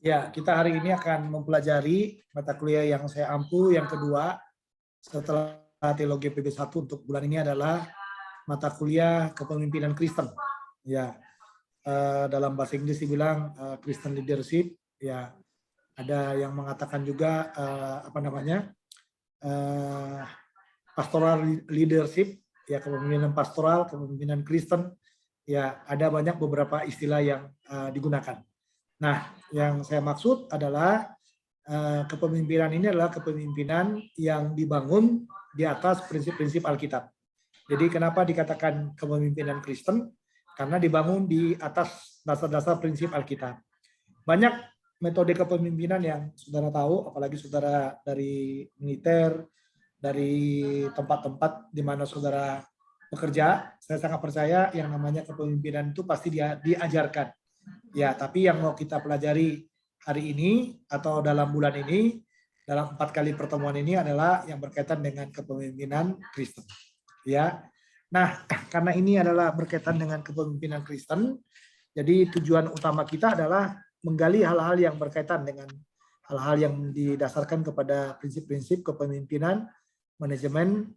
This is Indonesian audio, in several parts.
Ya, kita hari ini akan mempelajari mata kuliah yang saya ampu yang kedua setelah teologi PB1 untuk bulan ini adalah mata kuliah kepemimpinan Kristen. Ya, dalam bahasa Inggris dibilang Christian leadership. Ya, ada yang mengatakan juga pastoral leadership. Ya, kepemimpinan pastoral, kepemimpinan Kristen. Ya, ada banyak beberapa istilah yang digunakan. Nah, yang saya maksud adalah kepemimpinan ini adalah kepemimpinan yang dibangun di atas prinsip-prinsip Alkitab. Jadi kenapa dikatakan kepemimpinan Kristen? Karena dibangun di atas dasar-dasar prinsip Alkitab. Banyak metode kepemimpinan yang saudara tahu, apalagi saudara dari militer, dari tempat-tempat di mana saudara bekerja, saya sangat percaya yang namanya kepemimpinan itu pasti diajarkan. Ya, tapi yang mau kita pelajari hari ini atau dalam bulan ini, dalam 4 kali pertemuan ini adalah yang berkaitan dengan kepemimpinan Kristen. Ya, nah karena ini adalah berkaitan dengan kepemimpinan Kristen, jadi tujuan utama kita adalah menggali hal-hal yang berkaitan dengan hal-hal yang didasarkan kepada prinsip-prinsip kepemimpinan manajemen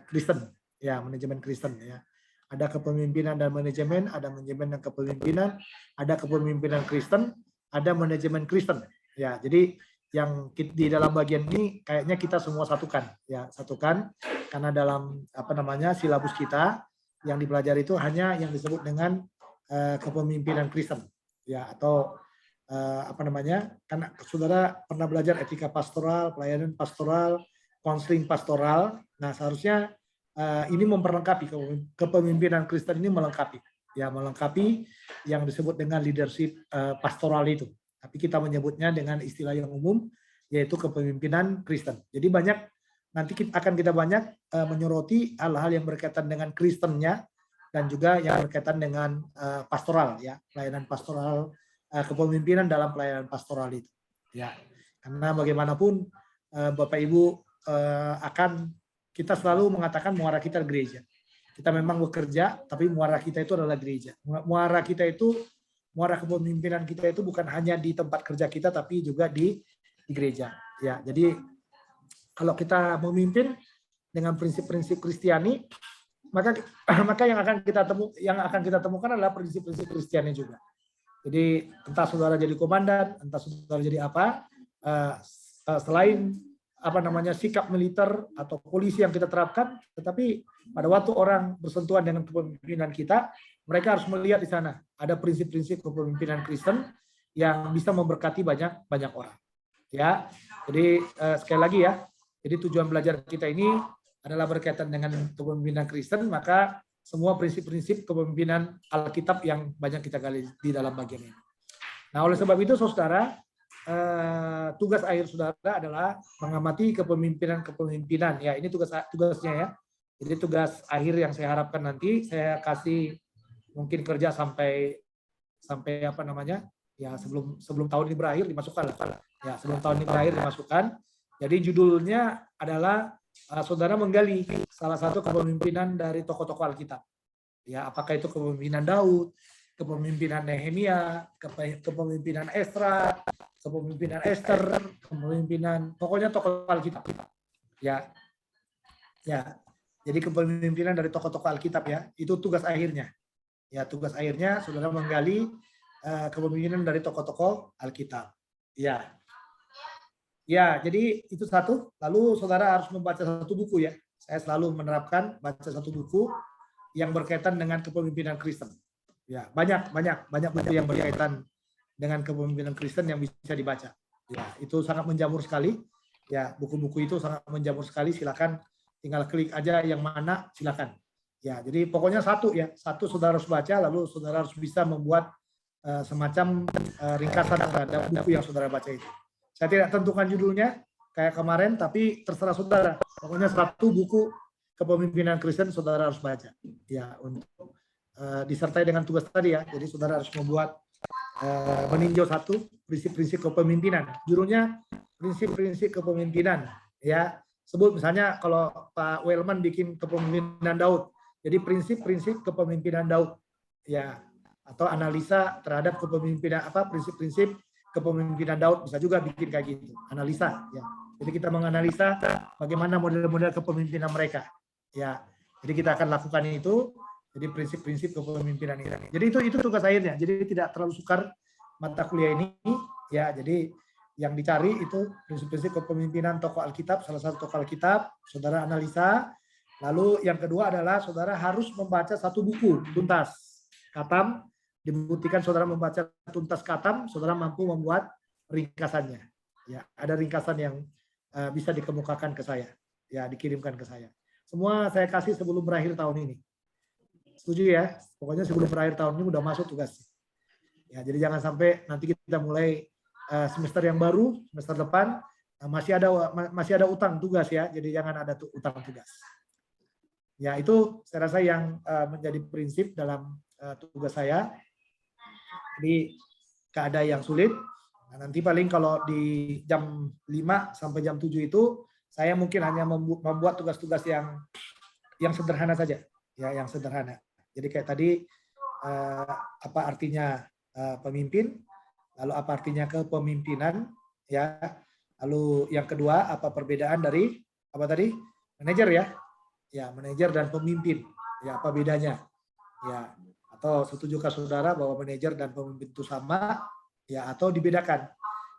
Kristen. Ya, manajemen Kristen ya. Ada kepemimpinan dan manajemen, ada manajemen dan kepemimpinan, ada kepemimpinan Kristen, ada manajemen Kristen. Ya, jadi yang di dalam bagian ini kayaknya kita semua satukan, ya satukan karena dalam silabus kita yang dipelajari itu hanya yang disebut dengan kepemimpinan Kristen, ya atau karena saudara pernah belajar etika pastoral, pelayanan pastoral, konseling pastoral. Nah, seharusnya ini memperlengkapi kepemimpinan Kristen ini melengkapi yang disebut dengan leadership pastoral itu. Tapi kita menyebutnya dengan istilah yang umum yaitu kepemimpinan Kristen. Jadi nanti akan kita banyak menyoroti hal-hal yang berkaitan dengan Kristennya dan juga yang berkaitan dengan pastoral ya, pelayanan pastoral, kepemimpinan dalam pelayanan pastoral itu. Ya. Karena bagaimanapun Bapak Ibu kita selalu mengatakan muara kita gereja. Kita memang bekerja, tapi muara kita itu adalah gereja. Muara kepemimpinan kita itu bukan hanya di tempat kerja kita, tapi juga di gereja. Ya, jadi kalau kita memimpin dengan prinsip-prinsip Kristiani, maka yang akan kita temukan adalah prinsip-prinsip Kristiani juga. Jadi entah saudara jadi komandan, entah saudara jadi apa, selain sikap militer atau polisi yang kita terapkan, tetapi pada waktu orang bersentuhan dengan kepemimpinan kita, mereka harus melihat di sana ada prinsip-prinsip kepemimpinan Kristen yang bisa memberkati banyak orang. Ya, jadi sekali lagi ya, jadi tujuan belajar kita ini adalah berkaitan dengan kepemimpinan Kristen, maka semua prinsip-prinsip kepemimpinan Alkitab yang banyak kita gali di dalam bagian ini. Nah, oleh sebab itu, saudara, tugas akhir saudara adalah mengamati kepemimpinan. Ya, ini tugasnya ya. Jadi tugas akhir yang saya harapkan nanti saya kasih mungkin kerja sampai ya sebelum tahun ini berakhir dimasukkan lah. Ya, sebelum tahun ini berakhir dimasukkan. Jadi judulnya adalah saudara menggali salah satu kepemimpinan dari tokoh-tokoh Alkitab. Ya, apakah itu kepemimpinan Daud, kepemimpinan Nehemia, kepemimpinan Esra, kepemimpinan Esther, kepemimpinan pokoknya tokoh Alkitab. Ya. Jadi kepemimpinan dari tokoh-tokoh Alkitab ya, itu tugas akhirnya. Ya, tugas akhirnya saudara menggali kepemimpinan dari tokoh-tokoh Alkitab. Ya. Ya, jadi itu satu. Lalu saudara harus membaca satu buku ya. Saya selalu menerapkan baca satu buku yang berkaitan dengan kepemimpinan Kristen. Ya, banyak buku yang berkaitan dengan kepemimpinan Kristen yang bisa dibaca. Ya, itu sangat menjamur sekali. Ya, buku-buku itu sangat menjamur sekali. Silakan tinggal klik aja yang mana, silakan. Ya, jadi pokoknya satu saudara harus baca, lalu saudara harus bisa membuat semacam ringkasan terhadap buku yang saudara baca itu. Saya tidak tentukan judulnya kayak kemarin, tapi terserah saudara. Pokoknya satu buku kepemimpinan Kristen saudara harus baca. Ya, untuk disertai dengan tugas tadi ya. Jadi saudara harus membuat meninjau satu prinsip-prinsip kepemimpinan. Judulnya prinsip-prinsip kepemimpinan. Ya, sebut misalnya kalau Pak Wellman bikin kepemimpinan Daud. Jadi prinsip-prinsip kepemimpinan Daud. Ya, atau analisa terhadap kepemimpinan prinsip-prinsip kepemimpinan Daud, bisa juga bikin kayak gitu, analisa ya. Jadi kita menganalisa bagaimana model-model kepemimpinan mereka. Ya, jadi kita akan lakukan itu. Jadi prinsip-prinsip kepemimpinan ini. Jadi itu tugas akhirnya. Jadi tidak terlalu sukar mata kuliah ini. Ya, jadi yang dicari itu prinsip-prinsip kepemimpinan tokoh Alkitab, salah satu tokoh Alkitab, saudara analisa. Lalu yang kedua adalah saudara harus membaca satu buku tuntas. Katam, dibuktikan saudara membaca tuntas Katam, saudara mampu membuat ringkasannya. Ya, ada ringkasan yang bisa dikemukakan ke saya, ya dikirimkan ke saya. Semua saya kasih sebelum berakhir tahun ini. Setuju ya? Pokoknya sebelum berakhir tahun ini udah masuk tugas. Ya, jadi jangan sampai nanti kita mulai semester yang baru, semester depan masih ada utang tugas ya. Jadi jangan ada utang tugas. Ya, itu saya rasa yang menjadi prinsip dalam tugas saya. Jadi keadaan yang sulit. Nah, nanti paling kalau di jam 5 sampai jam 7 itu saya mungkin hanya membuat tugas-tugas yang sederhana saja, ya, yang sederhana. Jadi kayak tadi apa artinya pemimpin, lalu apa artinya kepemimpinan, ya. Lalu yang kedua apa perbedaan dari apa tadi? Manajer ya. Ya, manajer dan pemimpin. Ya, apa bedanya? Ya, atau setujukah saudara bahwa manajer dan pemimpin itu sama? Ya, atau dibedakan?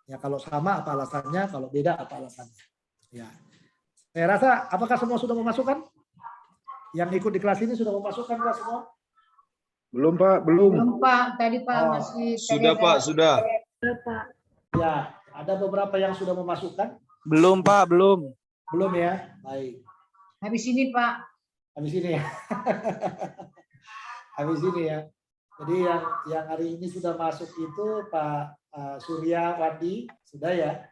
Ya, kalau sama apa alasannya? Kalau beda apa alasannya? Ya, saya rasa apakah semua sudah memasukkan? Yang ikut di kelas ini sudah memasukkan kelas semua? Belum Pak, belum. Belum Pak, tadi Pak masih. Sudah Pak, sudah. Ya, ada beberapa yang sudah memasukkan. Belum Pak, belum. Belum ya? Baik. Habis ini Pak. Habis ini ya. Habis ini ya. Jadi yang hari ini sudah masuk itu Pak Surya Wadi, sudah ya.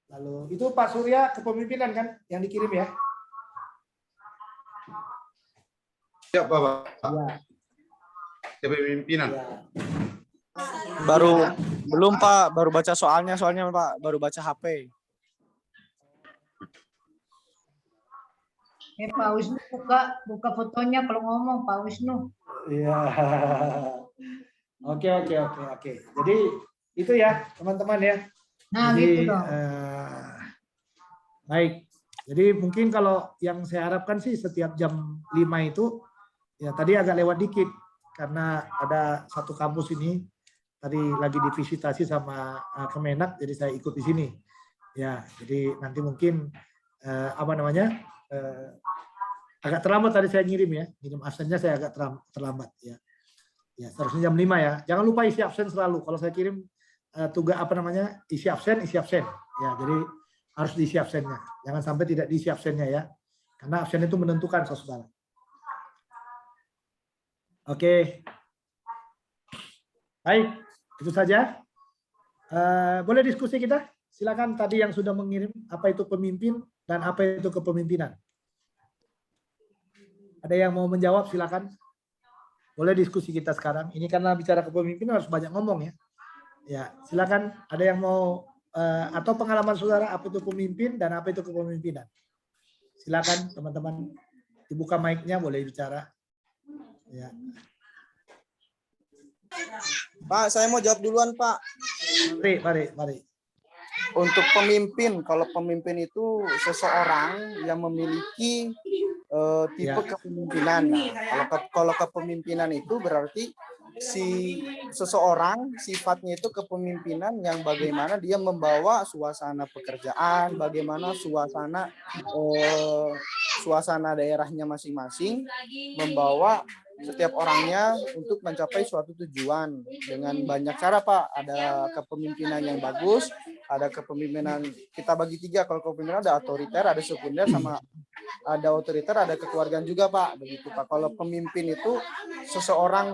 Lalu itu Pak Surya kepemimpinan kan yang dikirim ya? Siap Pak. Ya. Kepemimpinan. Ya. Belum Pak, baru baca soalnya Pak, baru baca HP. Pak Wisnu buka fotonya kalau ngomong Pak Wisnu. Iya. Oke. Jadi itu ya teman-teman ya. Nah, jadi, gitu dong. Baik. Jadi mungkin kalau yang saya harapkan sih setiap jam 5 itu ya tadi agak lewat dikit karena ada satu kampus ini tadi lagi divisitasi sama Kemenak, jadi saya ikut di sini. Ya, jadi nanti mungkin agak terlambat tadi saya ngirim absennya saya agak terlambat ya. Ya, seharusnya jam 5 ya. Jangan lupa isi absen selalu. Kalau saya kirim tugas isi absen. Ya, jadi harus diisi absennya. Jangan sampai tidak diisi absennya ya. Karena absen itu menentukan saudara. Oke. Baik, itu saja. Boleh diskusi kita? Silakan tadi yang sudah mengirim apa itu pemimpin dan apa itu kepemimpinan. Ada yang mau menjawab silakan. Boleh diskusi kita sekarang. Ini karena bicara kepemimpinan harus banyak ngomong ya. Ya, silakan ada yang mau atau pengalaman saudara apa itu pemimpin dan apa itu kepemimpinan. Silakan teman-teman dibuka mic-nya boleh bicara. Ya. Pak, saya mau jawab duluan Pak. Mari. Untuk pemimpin, kalau pemimpin itu seseorang yang memiliki tipe kepemimpinan. Nah, kalau kepemimpinan itu berarti si seseorang sifatnya itu kepemimpinan yang bagaimana dia membawa suasana pekerjaan, bagaimana suasana daerahnya masing-masing, membawa setiap orangnya untuk mencapai suatu tujuan dengan banyak cara Pak. Ada kepemimpinan yang bagus, ada kepemimpinan kita bagi 3. Kalau kepemimpinan ada otoriter, ada sekunder, sama ada otoriter, ada kekeluargaan juga Pak. Begitu Pak. Kalau pemimpin itu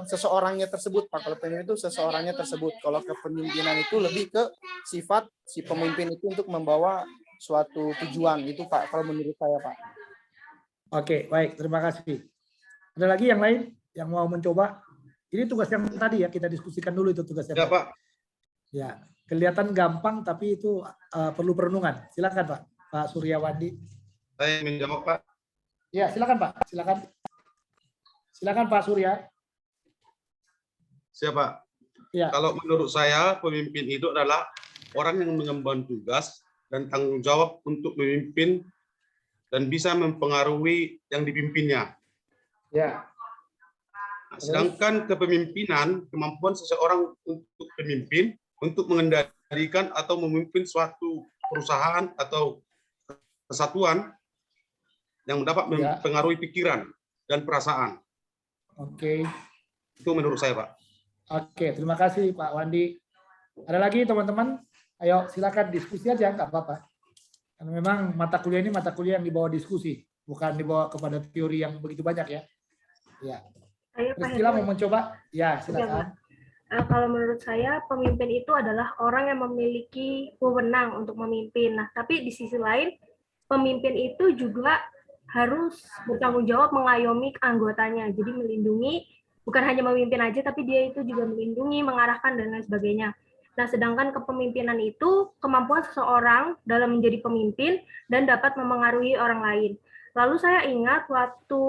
seseorangnya tersebut Pak. Kalau pemimpin itu seseorangnya tersebut. Kalau kepemimpinan itu lebih ke sifat si pemimpin itu untuk membawa suatu tujuan itu Pak. Kalau menurut saya Pak. Oke, baik. Terima kasih. Ada lagi yang lain yang mau mencoba? Ini tugas yang tadi ya, kita diskusikan dulu itu tugasnya. Ya Pak. Ya, kelihatan gampang tapi itu perlu perenungan. Silakan Pak Suryawandi. Saya menjawab Pak. Ya, silakan Pak. Silakan Pak Surya. Siapa? Ya. Kalau menurut saya pemimpin itu adalah orang yang mengemban tugas dan tanggung jawab untuk memimpin dan bisa mempengaruhi yang dipimpinnya. Ya. Nah, sedangkan kepemimpinan, kemampuan seseorang untuk pemimpin, untuk mengendalikan atau memimpin suatu perusahaan atau kesatuan yang dapat mempengaruhi pikiran dan perasaan. Oke. Itu menurut saya, Pak. Oke, terima kasih Pak Wandi. Ada lagi teman-teman? Ayo silakan diskusi aja, nggak apa-apa. Karena memang mata kuliah ini mata kuliah yang dibawa diskusi, bukan dibawa kepada teori yang begitu banyak ya. Ya. Priscila mau mencoba? Ya, silakan. Kalau menurut saya, pemimpin itu adalah orang yang memiliki wewenang untuk memimpin. Nah, tapi di sisi lain, pemimpin itu juga harus bertanggung jawab mengayomi anggotanya. Jadi melindungi, bukan hanya memimpin aja, tapi dia itu juga melindungi, mengarahkan, dan lain sebagainya. Nah, sedangkan kepemimpinan itu kemampuan seseorang dalam menjadi pemimpin dan dapat memengaruhi orang lain. Lalu saya ingat waktu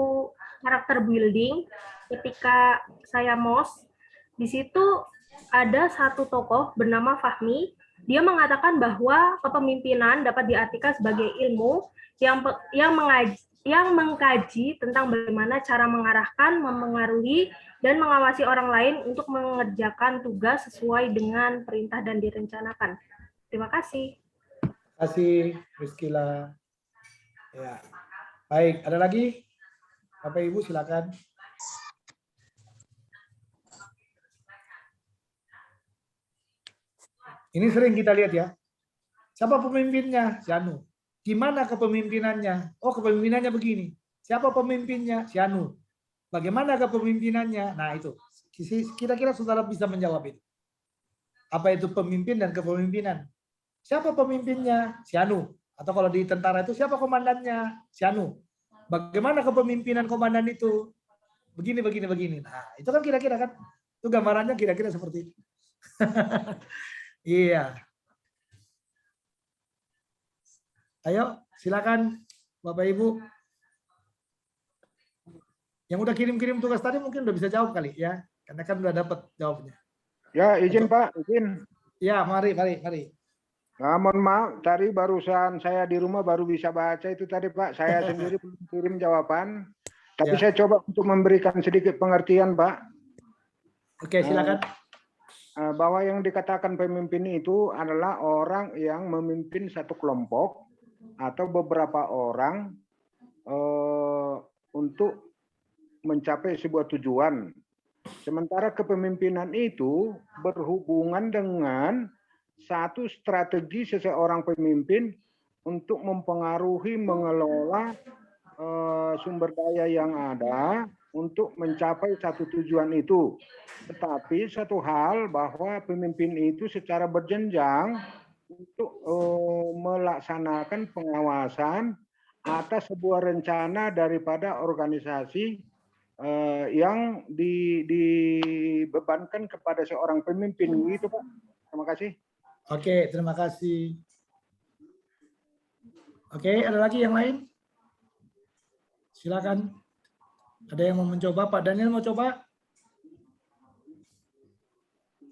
karakter building, ketika saya MOS, di situ ada satu tokoh bernama Fahmi. Dia mengatakan bahwa kepemimpinan dapat diartikan sebagai ilmu yang mengkaji tentang bagaimana cara mengarahkan, memengaruhi, dan mengawasi orang lain untuk mengerjakan tugas sesuai dengan perintah dan direncanakan. Terima kasih. Terima kasih, Priscila. Ya. Baik, ada lagi? Bapak Ibu silakan. Ini sering kita lihat ya. Siapa pemimpinnya? Si Anu. Gimana kepemimpinannya? Oh, kepemimpinannya begini. Siapa pemimpinnya? Si Anu. Bagaimana kepemimpinannya? Nah, itu. Kira-kira saudara bisa menjawab itu. Apa itu pemimpin dan kepemimpinan? Siapa pemimpinnya? Si Anu. Atau kalau di tentara itu siapa komandannya? Si Anu. Bagaimana kepemimpinan komandan itu? Begini, begini, begini. Nah, itu kan kira-kira kan. Itu gambarannya kira-kira seperti itu. Iya. Ayo, silakan Bapak Ibu. Yang udah kirim-kirim tugas tadi mungkin udah bisa jawab kali ya. Karena kan udah dapat jawabnya. Ya, izin Pak, izin. Ya, mari. Nah, mohon maaf, tadi barusan saya di rumah baru bisa baca itu tadi Pak. Saya sendiri belum kirim jawaban. Tapi Ya. saya coba untuk memberikan sedikit pengertian Pak. Oke, silakan. Bahwa yang dikatakan pemimpin itu adalah orang yang memimpin satu kelompok atau beberapa orang untuk mencapai sebuah tujuan. Sementara kepemimpinan itu berhubungan dengan satu strategi seseorang pemimpin untuk mempengaruhi, mengelola sumber daya yang ada untuk mencapai satu tujuan itu. Tetapi satu hal bahwa pemimpin itu secara berjenjang untuk melaksanakan pengawasan atas sebuah rencana daripada organisasi yang dibebankan kepada seorang pemimpin gitu Pak. Terima kasih. Oke, terima kasih. Oke, ada lagi yang lain? Silakan. Ada yang mau mencoba? Pak Daniel mau coba?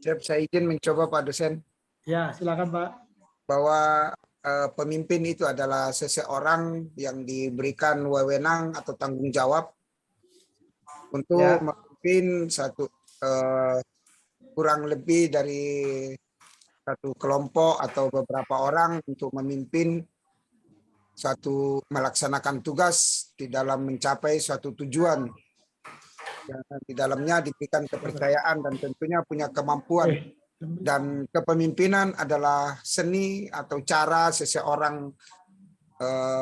Saya izin mencoba Pak dosen, Ya, silakan Pak. bahwa pemimpin itu adalah seseorang yang diberikan wewenang atau tanggung jawab untuk memimpin satu kurang lebih dari satu kelompok atau beberapa orang untuk memimpin melaksanakan tugas di dalam mencapai suatu tujuan. Di dalamnya diberikan kepercayaan dan tentunya punya kemampuan. Dan kepemimpinan adalah seni atau cara seseorang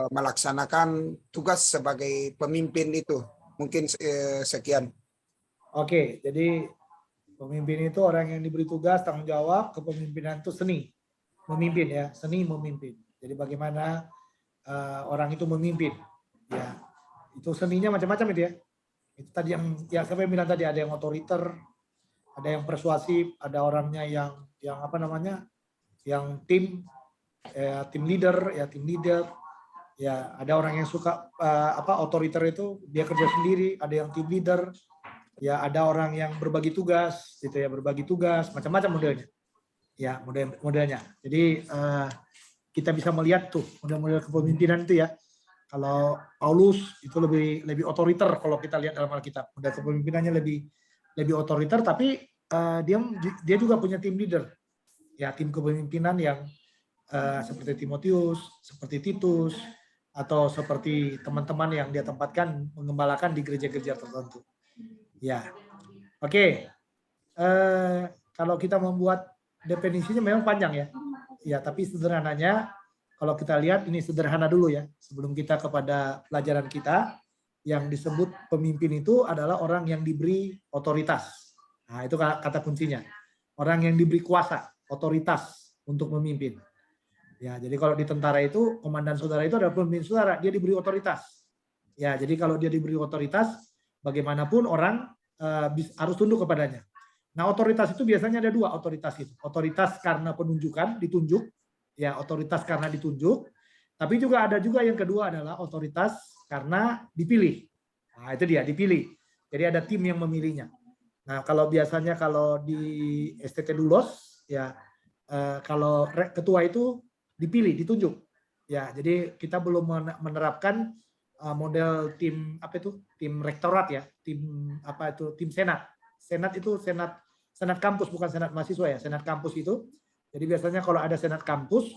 melaksanakan tugas sebagai pemimpin itu. Mungkin sekian. Oke, jadi pemimpin itu orang yang diberi tugas, tanggung jawab. Kepemimpinan itu seni. Memimpin ya, seni memimpin. Jadi bagaimana orang itu memimpin. Ya, itu seninya macam-macam itu ya. Itu tadi yang saya bilang tadi, ada yang otoriter, ada yang persuasif, ada orangnya yang apa namanya, yang tim leader, ya ada orang yang suka otoriter itu dia kerja sendiri, ada yang tim leader, ya ada orang yang berbagi tugas, gitu ya, berbagi tugas, macam-macam modelnya. Ya, modelnya. Jadi kita bisa melihat tuh model-model kepemimpinan itu ya. Kalau Paulus itu lebih otoriter kalau kita lihat dalam Alkitab. Model kepemimpinannya lebih otoriter, tapi dia juga punya tim leader. Ya, tim kepemimpinan yang seperti Timotius, seperti Titus, atau seperti teman-teman yang dia tempatkan mengembalakan di gereja-gereja tertentu. Ya, oke. Kalau kita membuat definisinya memang panjang ya. Ya, tapi sederhananya kalau kita lihat ini sederhana dulu ya. Sebelum kita kepada pelajaran kita, yang disebut pemimpin itu adalah orang yang diberi otoritas. Nah, itu kata kuncinya. Orang yang diberi kuasa, otoritas untuk memimpin. Ya, jadi kalau di tentara itu komandan saudara itu adalah pemimpin saudara, dia diberi otoritas. Ya, jadi kalau dia diberi otoritas, bagaimanapun orang harus tunduk kepadanya. Nah, otoritas itu biasanya ada dua otoritas itu. Otoritas karena penunjukan, ditunjuk, ya otoritas karena ditunjuk. Tapi juga ada juga yang kedua adalah otoritas karena dipilih. Nah, itu dia, dipilih. Jadi ada tim yang memilihnya. Nah, kalau biasanya kalau di STT Dulos, ya kalau ketua itu dipilih, ditunjuk. Ya, jadi kita belum menerapkan model tim apa itu? Tim rektorat ya, tim apa itu? Tim senat. Senat itu senat kampus, bukan senat mahasiswa ya, senat kampus itu. Jadi biasanya kalau ada senat kampus,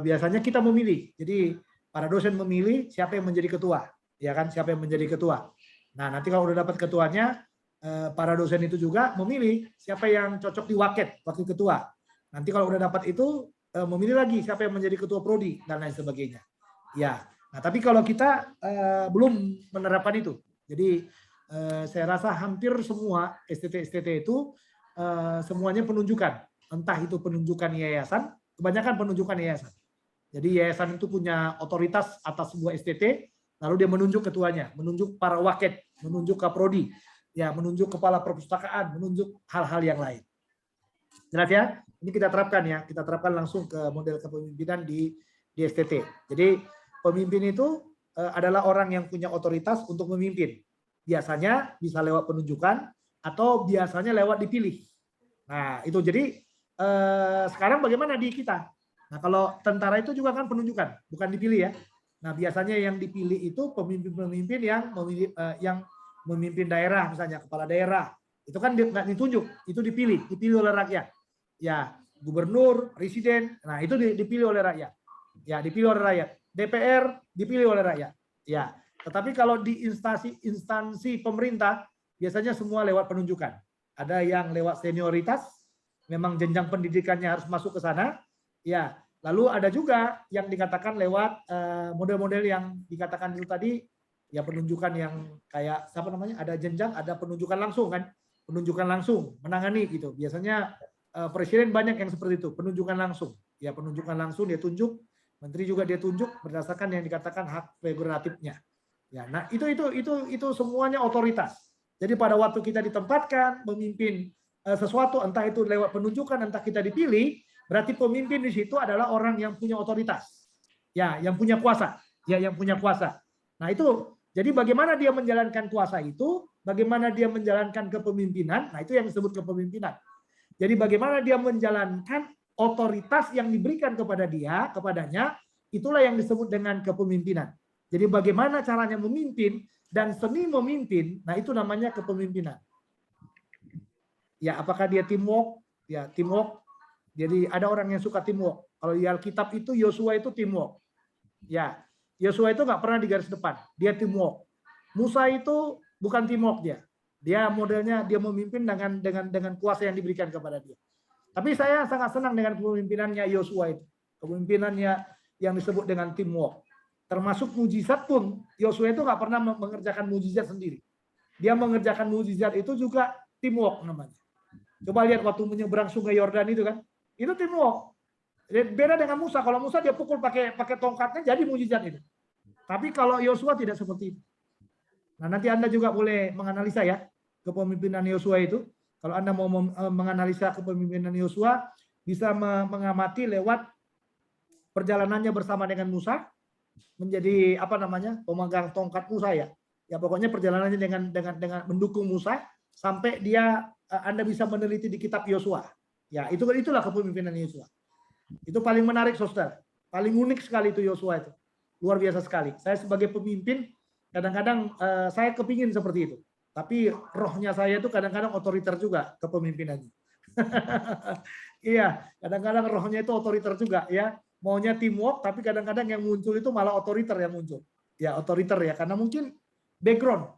biasanya kita memilih. Jadi para dosen memilih siapa yang menjadi ketua, ya kan? Siapa yang menjadi ketua. Nah, nanti kalau udah dapat ketuanya, para dosen itu juga memilih siapa yang cocok diwaket, wakil ketua. Nanti kalau udah dapat itu, memilih lagi siapa yang menjadi ketua prodi dan lain sebagainya. Ya, nah tapi kalau kita belum menerapkan itu, jadi saya rasa hampir semua STT itu semuanya penunjukan, entah itu penunjukan yayasan, kebanyakan penunjukan yayasan. Jadi yayasan itu punya otoritas atas sebuah STT, lalu dia menunjuk ketuanya, menunjuk para waket, menunjuk kaprodi, ya menunjuk kepala perpustakaan, menunjuk hal-hal yang lain. Jelas ya? Ini kita terapkan ya, kita terapkan langsung ke model kepemimpinan di STT. Jadi pemimpin itu adalah orang yang punya otoritas untuk memimpin. Biasanya bisa lewat penunjukan atau biasanya lewat dipilih. Nah, itu jadi sekarang bagaimana di kita? Nah, kalau tentara itu juga kan penunjukan, bukan dipilih ya. Nah, biasanya yang dipilih itu pemimpin-pemimpin yang memimpin daerah, misalnya kepala daerah. Itu kan nggak ditunjuk, itu dipilih oleh rakyat. Ya, gubernur, presiden, nah itu dipilih oleh rakyat. Ya, dipilih oleh rakyat. DPR dipilih oleh rakyat. Ya, tetapi kalau di instansi pemerintah, biasanya semua lewat penunjukan. Ada yang lewat senioritas, memang jenjang pendidikannya harus masuk ke sana. Ya, lalu ada juga yang dikatakan lewat model-model yang dikatakan itu tadi, ya penunjukan yang kayak siapa namanya? Ada jenjang, ada penunjukan langsung kan? Penunjukan langsung, menangani gitu. Biasanya presiden banyak yang seperti itu, penunjukan langsung. Ya, penunjukan langsung dia tunjuk, menteri juga dia tunjuk berdasarkan yang dikatakan hak prerogatifnya. Ya, nah itu semuanya otoritas. Jadi pada waktu kita ditempatkan memimpin sesuatu, entah itu lewat penunjukan, entah kita dipilih, berarti pemimpin di situ adalah orang yang punya otoritas. Ya, yang punya kuasa. Ya, yang punya kuasa. Nah, itu jadi bagaimana dia menjalankan kuasa itu, bagaimana dia menjalankan kepemimpinan, nah itu yang disebut kepemimpinan. Jadi bagaimana dia menjalankan otoritas yang diberikan kepadanya, itulah yang disebut dengan kepemimpinan. Jadi bagaimana caranya memimpin dan seni memimpin, nah itu namanya kepemimpinan. Ya, apakah dia teamwork? Ya, teamwork. Jadi ada orang yang suka teamwork. Kalau di Alkitab itu Yosua itu teamwork. Ya, Yosua itu nggak pernah di garis depan, dia teamwork. Musa itu bukan teamwork dia. Dia modelnya dia memimpin dengan kuasa yang diberikan kepada dia. Tapi saya sangat senang dengan kepemimpinannya Yosua itu. Kepemimpinannya yang disebut dengan teamwork. Termasuk mujizat pun, Yosua itu nggak pernah mengerjakan mujizat sendiri. Dia mengerjakan mujizat itu juga teamwork namanya. Coba lihat waktu menyeberang sungai Yordan itu kan, itu teamwork. Beda dengan Musa. Kalau Musa dia pukul pakai tongkatnya jadi mujizat itu. Tapi kalau Yosua tidak seperti itu. Nah, nanti Anda juga boleh menganalisa ya kepemimpinan Yosua itu. Kalau Anda mau menganalisa kepemimpinan Yosua, bisa mengamati lewat perjalanannya bersama dengan Musa menjadi pemegang tongkat Musa ya. Ya pokoknya perjalanannya dengan mendukung Musa sampai dia Anda bisa meneliti di kitab Yosua. Ya, itulah kepemimpinan Yosua. Itu paling menarik, saudara. Paling unik sekali itu Yosua itu. Luar biasa sekali. Saya sebagai pemimpin, kadang-kadang saya kepingin seperti itu. Tapi rohnya saya itu kadang-kadang otoriter juga kepemimpinannya. Iya, kadang-kadang rohnya itu otoriter juga ya. Maunya teamwork, tapi kadang-kadang yang muncul itu malah otoriter yang muncul. Ya, otoriter ya, karena mungkin background,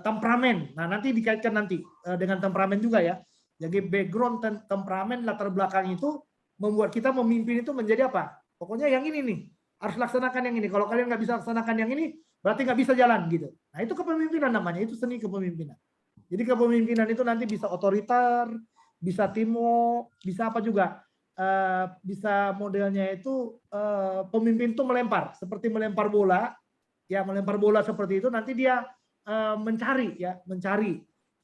temperamen. Nah, nanti dikaitkan nanti dengan temperamen juga ya. Jadi background dan temperamen latar belakang itu membuat kita memimpin itu menjadi apa? Pokoknya yang ini nih, harus laksanakan yang ini. Kalau kalian nggak bisa laksanakan yang ini, berarti nggak bisa jalan gitu. Nah, itu kepemimpinan namanya, itu seni kepemimpinan. Jadi kepemimpinan itu nanti bisa otoriter, bisa teamwork, bisa apa juga. Bisa modelnya itu pemimpin itu melempar, seperti melempar bola. Ya, melempar bola seperti itu, nanti dia mencari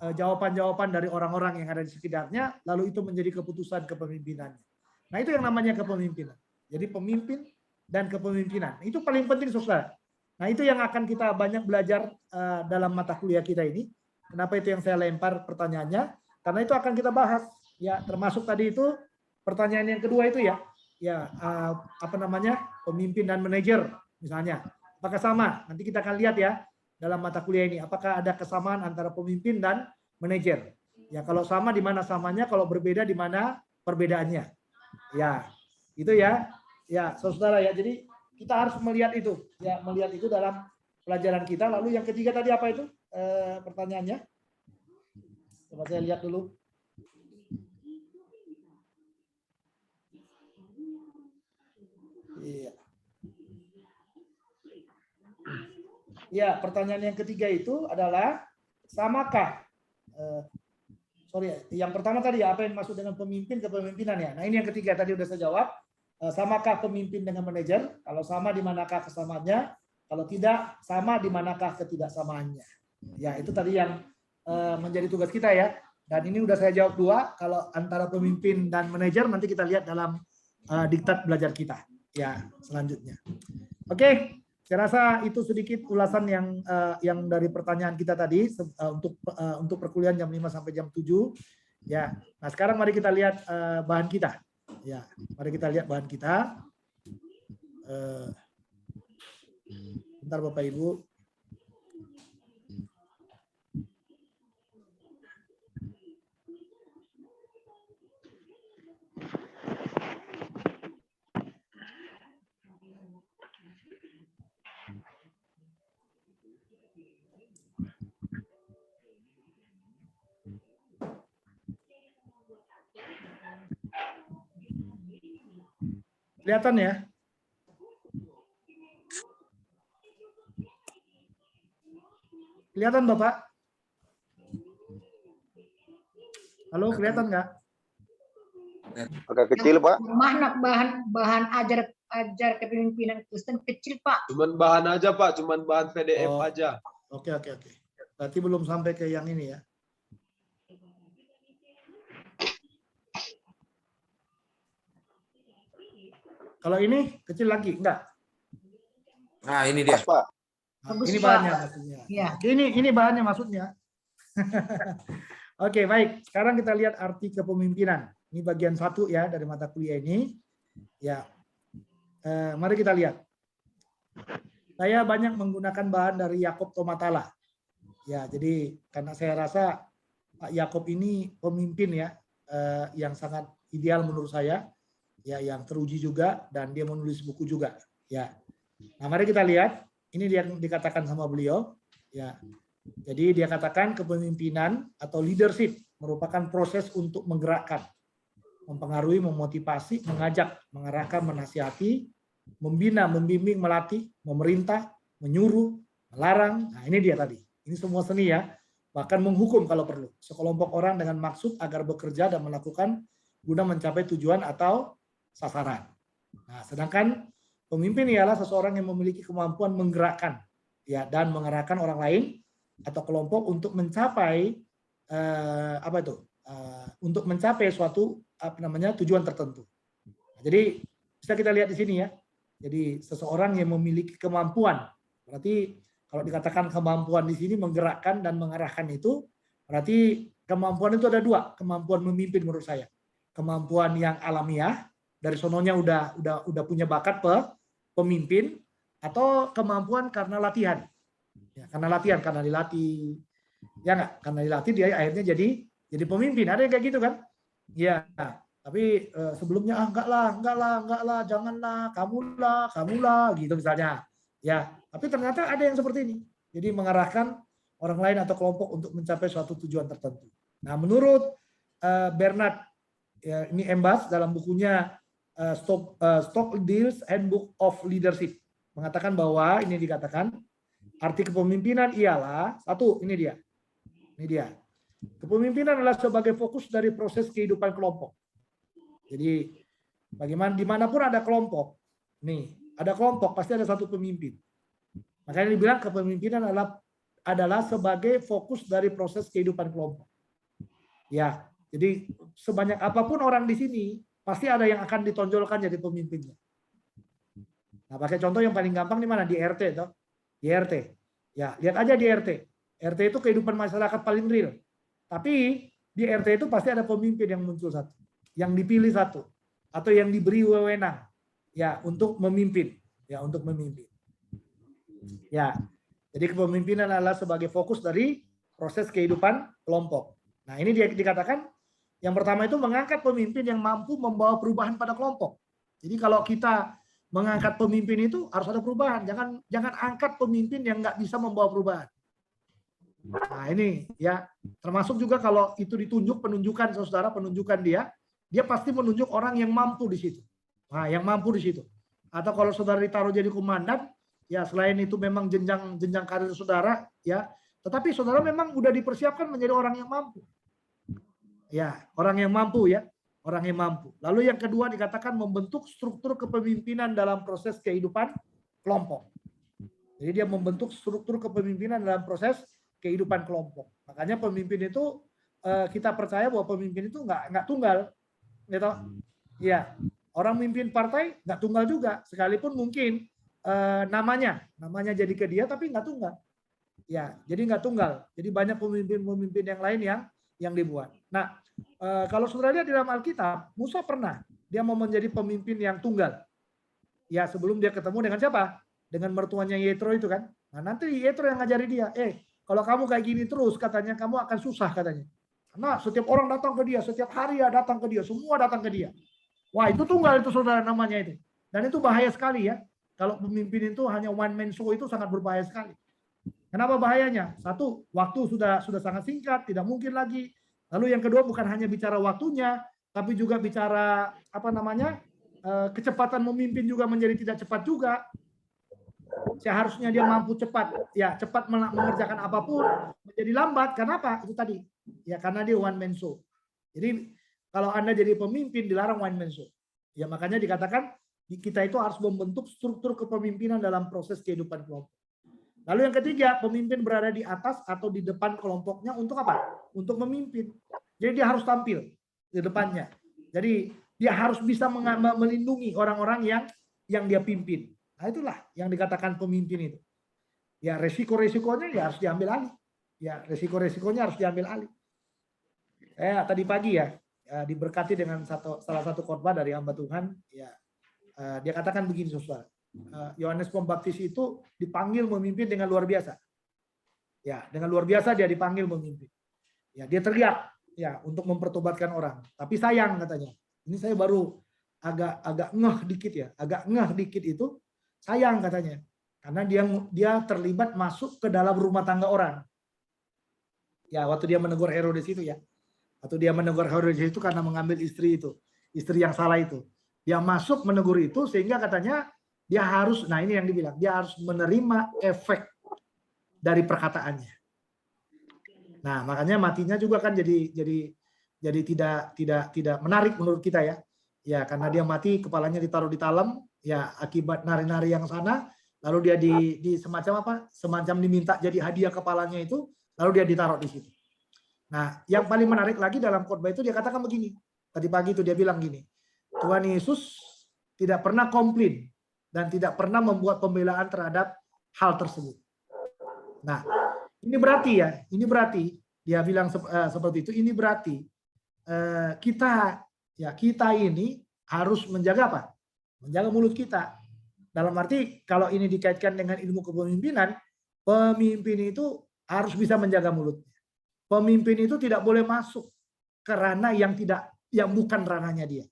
jawaban-jawaban dari orang-orang yang ada di sekitarnya, lalu itu menjadi keputusan kepemimpinannya. Nah, itu yang namanya kepemimpinan. Jadi pemimpin dan kepemimpinan. Itu paling penting, saudara. Nah, itu yang akan kita banyak belajar dalam mata kuliah kita ini. Kenapa itu yang saya lempar pertanyaannya? Karena itu akan kita bahas. Ya, termasuk tadi itu pertanyaan yang kedua itu ya. Ya, apa namanya? Pemimpin dan manajer misalnya. Apakah sama? Nanti kita akan lihat ya dalam mata kuliah ini. Apakah ada kesamaan antara pemimpin dan manajer? Ya, kalau sama di mana samanya, kalau berbeda di mana perbedaannya. Ya, itu ya. Ya, saudara ya. Jadi kita harus melihat itu, ya, melihat itu dalam pelajaran kita. Lalu yang ketiga tadi apa itu pertanyaannya? Coba saya lihat dulu. Iya. Ya, pertanyaan yang ketiga itu adalah samakah? Yang pertama tadi apa yang maksud dengan pemimpin kepemimpinan ya? Nah, ini yang ketiga tadi udah saya jawab. Samakah pemimpin dengan manajer? Kalau sama, di manakah kesamaannya? Kalau tidak sama, di manakah ketidaksamaannya? Ya, itu tadi yang menjadi tugas kita ya. Dan ini udah saya jawab dua. Kalau antara pemimpin dan manajer nanti kita lihat dalam diktat belajar kita. Ya, selanjutnya. Oke, saya rasa itu sedikit ulasan yang dari pertanyaan kita tadi untuk perkuliahan jam 5 sampai jam 7. Ya. Nah, sekarang mari kita lihat bahan kita. Ya, mari kita lihat bahan kita. Bentar Bapak Ibu. Kelihatan ya? Kelihatan Bapak? Halo, kelihatan nggak? Agak kecil, Pak. Mana bahan ajar kepemimpinan Kristen kecil, Pak. Cuman bahan aja, Pak. Cuman bahan PDF aja. Oke. Berarti belum sampai ke yang ini ya. Kalau ini kecil lagi, enggak? Nah, ini dia. Pak. Nah, ini bahannya maksudnya. Ya. Ini bahannya maksudnya. Oke, baik. Sekarang kita lihat arti kepemimpinan. Ini bagian 1 ya dari mata kuliah ini. Ya, mari kita lihat. Saya banyak menggunakan bahan dari Yakob Tomatala. Ya, jadi karena saya rasa Pak Yakob ini pemimpin ya, yang sangat ideal menurut saya. Ya, yang teruji juga dan dia menulis buku juga. Ya, nah mari kita lihat. Ini yang dikatakan sama beliau. Ya, jadi dia katakan kepemimpinan atau leadership merupakan proses untuk menggerakkan, mempengaruhi, memotivasi, mengajak, mengarahkan, menasihati, membina, membimbing, melatih, memerintah, menyuruh, melarang. Nah, ini dia tadi. Ini semua seni ya. Bahkan menghukum kalau perlu. Sekelompok orang dengan maksud agar bekerja dan melakukan guna mencapai tujuan atau sasaran. Nah, sedangkan pemimpin ialah seseorang yang memiliki kemampuan menggerakkan ya dan mengarahkan orang lain atau kelompok untuk mencapai untuk mencapai suatu tujuan tertentu. Nah, jadi bisa kita lihat di sini ya. Jadi seseorang yang memiliki kemampuan. Berarti kalau dikatakan kemampuan di sini menggerakkan dan mengarahkan itu berarti kemampuan itu ada dua, kemampuan memimpin menurut saya. kemampuan yang alamiah, dari sononya udah punya bakat pemimpin, atau kemampuan karena latihan. Ya, karena dilatih. Ya nggak? Karena dilatih dia akhirnya jadi pemimpin. Ada yang kayak gitu kan? Ya, tapi sebelumnya enggak lah, janganlah, kamulah gitu misalnya. Ya, tapi ternyata ada yang seperti ini. Jadi mengarahkan orang lain atau kelompok untuk mencapai suatu tujuan tertentu. Nah, menurut Bernard, ya, ini Embas dalam bukunya Stockdale's Handbook of Leadership mengatakan bahwa ini dikatakan arti kepemimpinan ialah satu, ini dia. Kepemimpinan adalah sebagai fokus dari proses kehidupan kelompok. Jadi bagaimana dimanapun ada kelompok, ada kelompok pasti ada satu pemimpin. Makanya dibilang kepemimpinan adalah sebagai fokus dari proses kehidupan kelompok. Ya, jadi sebanyak apapun orang di sini pasti ada yang akan ditonjolkan jadi pemimpinnya. Nah, pakai contoh yang paling gampang di mana? Di RT toh. Di RT. Ya, lihat aja di RT. RT itu kehidupan masyarakat paling real. Tapi di RT itu pasti ada pemimpin yang muncul satu, yang dipilih satu, atau yang diberi wewenang ya untuk memimpin, Ya. Jadi kepemimpinan adalah sebagai fokus dari proses kehidupan kelompok. Nah, ini dia dikatakan yang pertama itu mengangkat pemimpin yang mampu membawa perubahan pada kelompok. Jadi kalau kita mengangkat pemimpin itu harus ada perubahan. Jangan angkat pemimpin yang nggak bisa membawa perubahan. Nah, ini ya termasuk juga kalau itu penunjukan dia pasti menunjuk orang yang mampu di situ. Nah, yang mampu di situ. Atau kalau saudara ditaruh jadi komandan, ya selain itu memang jenjang karir saudara, ya, tetapi saudara memang udah dipersiapkan menjadi orang yang mampu. Ya, orang yang mampu ya. Orang yang mampu. Lalu yang kedua dikatakan membentuk struktur kepemimpinan dalam proses kehidupan kelompok. Jadi dia membentuk struktur kepemimpinan dalam proses kehidupan kelompok. Makanya pemimpin itu kita percaya bahwa pemimpin itu nggak tunggal, gitu. Ya, orang mimpin partai nggak tunggal juga, sekalipun mungkin namanya jadi ke dia, tapi nggak tunggal. Ya, jadi nggak tunggal. Jadi banyak pemimpin yang lain yang dibuat. Nah, kalau saudara lihat di dalam Alkitab, Musa pernah dia mau menjadi pemimpin yang tunggal. Ya, sebelum dia ketemu dengan siapa? Dengan mertuanya Yetro itu kan. Nah, nanti Yetro yang ngajari dia, kalau kamu kayak gini terus, katanya kamu akan susah katanya. Karena setiap orang datang ke dia, setiap hari datang ke dia, semua datang ke dia. Wah, itu tunggal itu saudara namanya itu. Dan itu bahaya sekali ya. Kalau pemimpin itu hanya one man show itu sangat berbahaya sekali. Kenapa bahayanya? Satu, waktu sudah sangat singkat, tidak mungkin lagi. Lalu yang kedua bukan hanya bicara waktunya, tapi juga bicara kecepatan memimpin juga menjadi tidak cepat juga. Seharusnya dia mampu cepat mengerjakan apapun, menjadi lambat. Kenapa? Itu tadi. Ya karena dia one man show. Jadi kalau Anda jadi pemimpin dilarang one man show. Ya makanya dikatakan kita itu harus membentuk struktur kepemimpinan dalam proses kehidupan kelompok. Lalu yang ketiga, pemimpin berada di atas atau di depan kelompoknya untuk apa? Untuk memimpin. Jadi dia harus tampil di depannya. Jadi dia harus bisa melindungi orang-orang yang dia pimpin. Nah, itulah yang dikatakan pemimpin itu. Ya, resiko-resikonya ya harus diambil alih. Ya, resiko-resikonya harus diambil alih. Tadi pagi diberkati dengan salah satu khotbah dari hamba Tuhan. Ya, dia katakan begini, saudara. Yohanes Pembaptis itu dipanggil memimpin dengan luar biasa. Ya, dengan luar biasa dia dipanggil memimpin. Ya, dia teriak ya untuk mempertobatkan orang. Tapi sayang katanya. Ini saya baru agak ngeh dikit ya. Agak ngeh dikit itu sayang katanya. Karena dia terlibat masuk ke dalam rumah tangga orang. Ya, waktu dia menegur Herodes itu ya. Waktu dia menegur Herodes itu karena mengambil istri itu. Istri yang salah itu. Dia masuk menegur itu sehingga katanya dia harus, nah ini yang dibilang, dia harus menerima efek dari perkataannya. Nah, makanya matinya juga kan jadi tidak menarik menurut kita ya. Ya, karena dia mati kepalanya ditaruh di talam, ya akibat nari-nari yang sana, lalu dia di semacam diminta jadi hadiah kepalanya itu, lalu dia ditaruh di situ. Nah, yang paling menarik lagi dalam khotbah itu dia katakan begini. Tadi pagi itu dia bilang gini, Tuhan Yesus tidak pernah komplain dan tidak pernah membuat pembelaan terhadap hal tersebut. Nah, ini berarti dia bilang seperti itu. Ini berarti kita ya kita ini harus menjaga apa? Menjaga mulut kita. Dalam arti kalau ini dikaitkan dengan ilmu kepemimpinan, pemimpin itu harus bisa menjaga mulutnya. Pemimpin itu tidak boleh masuk ke ranah yang bukan ranahnya dia.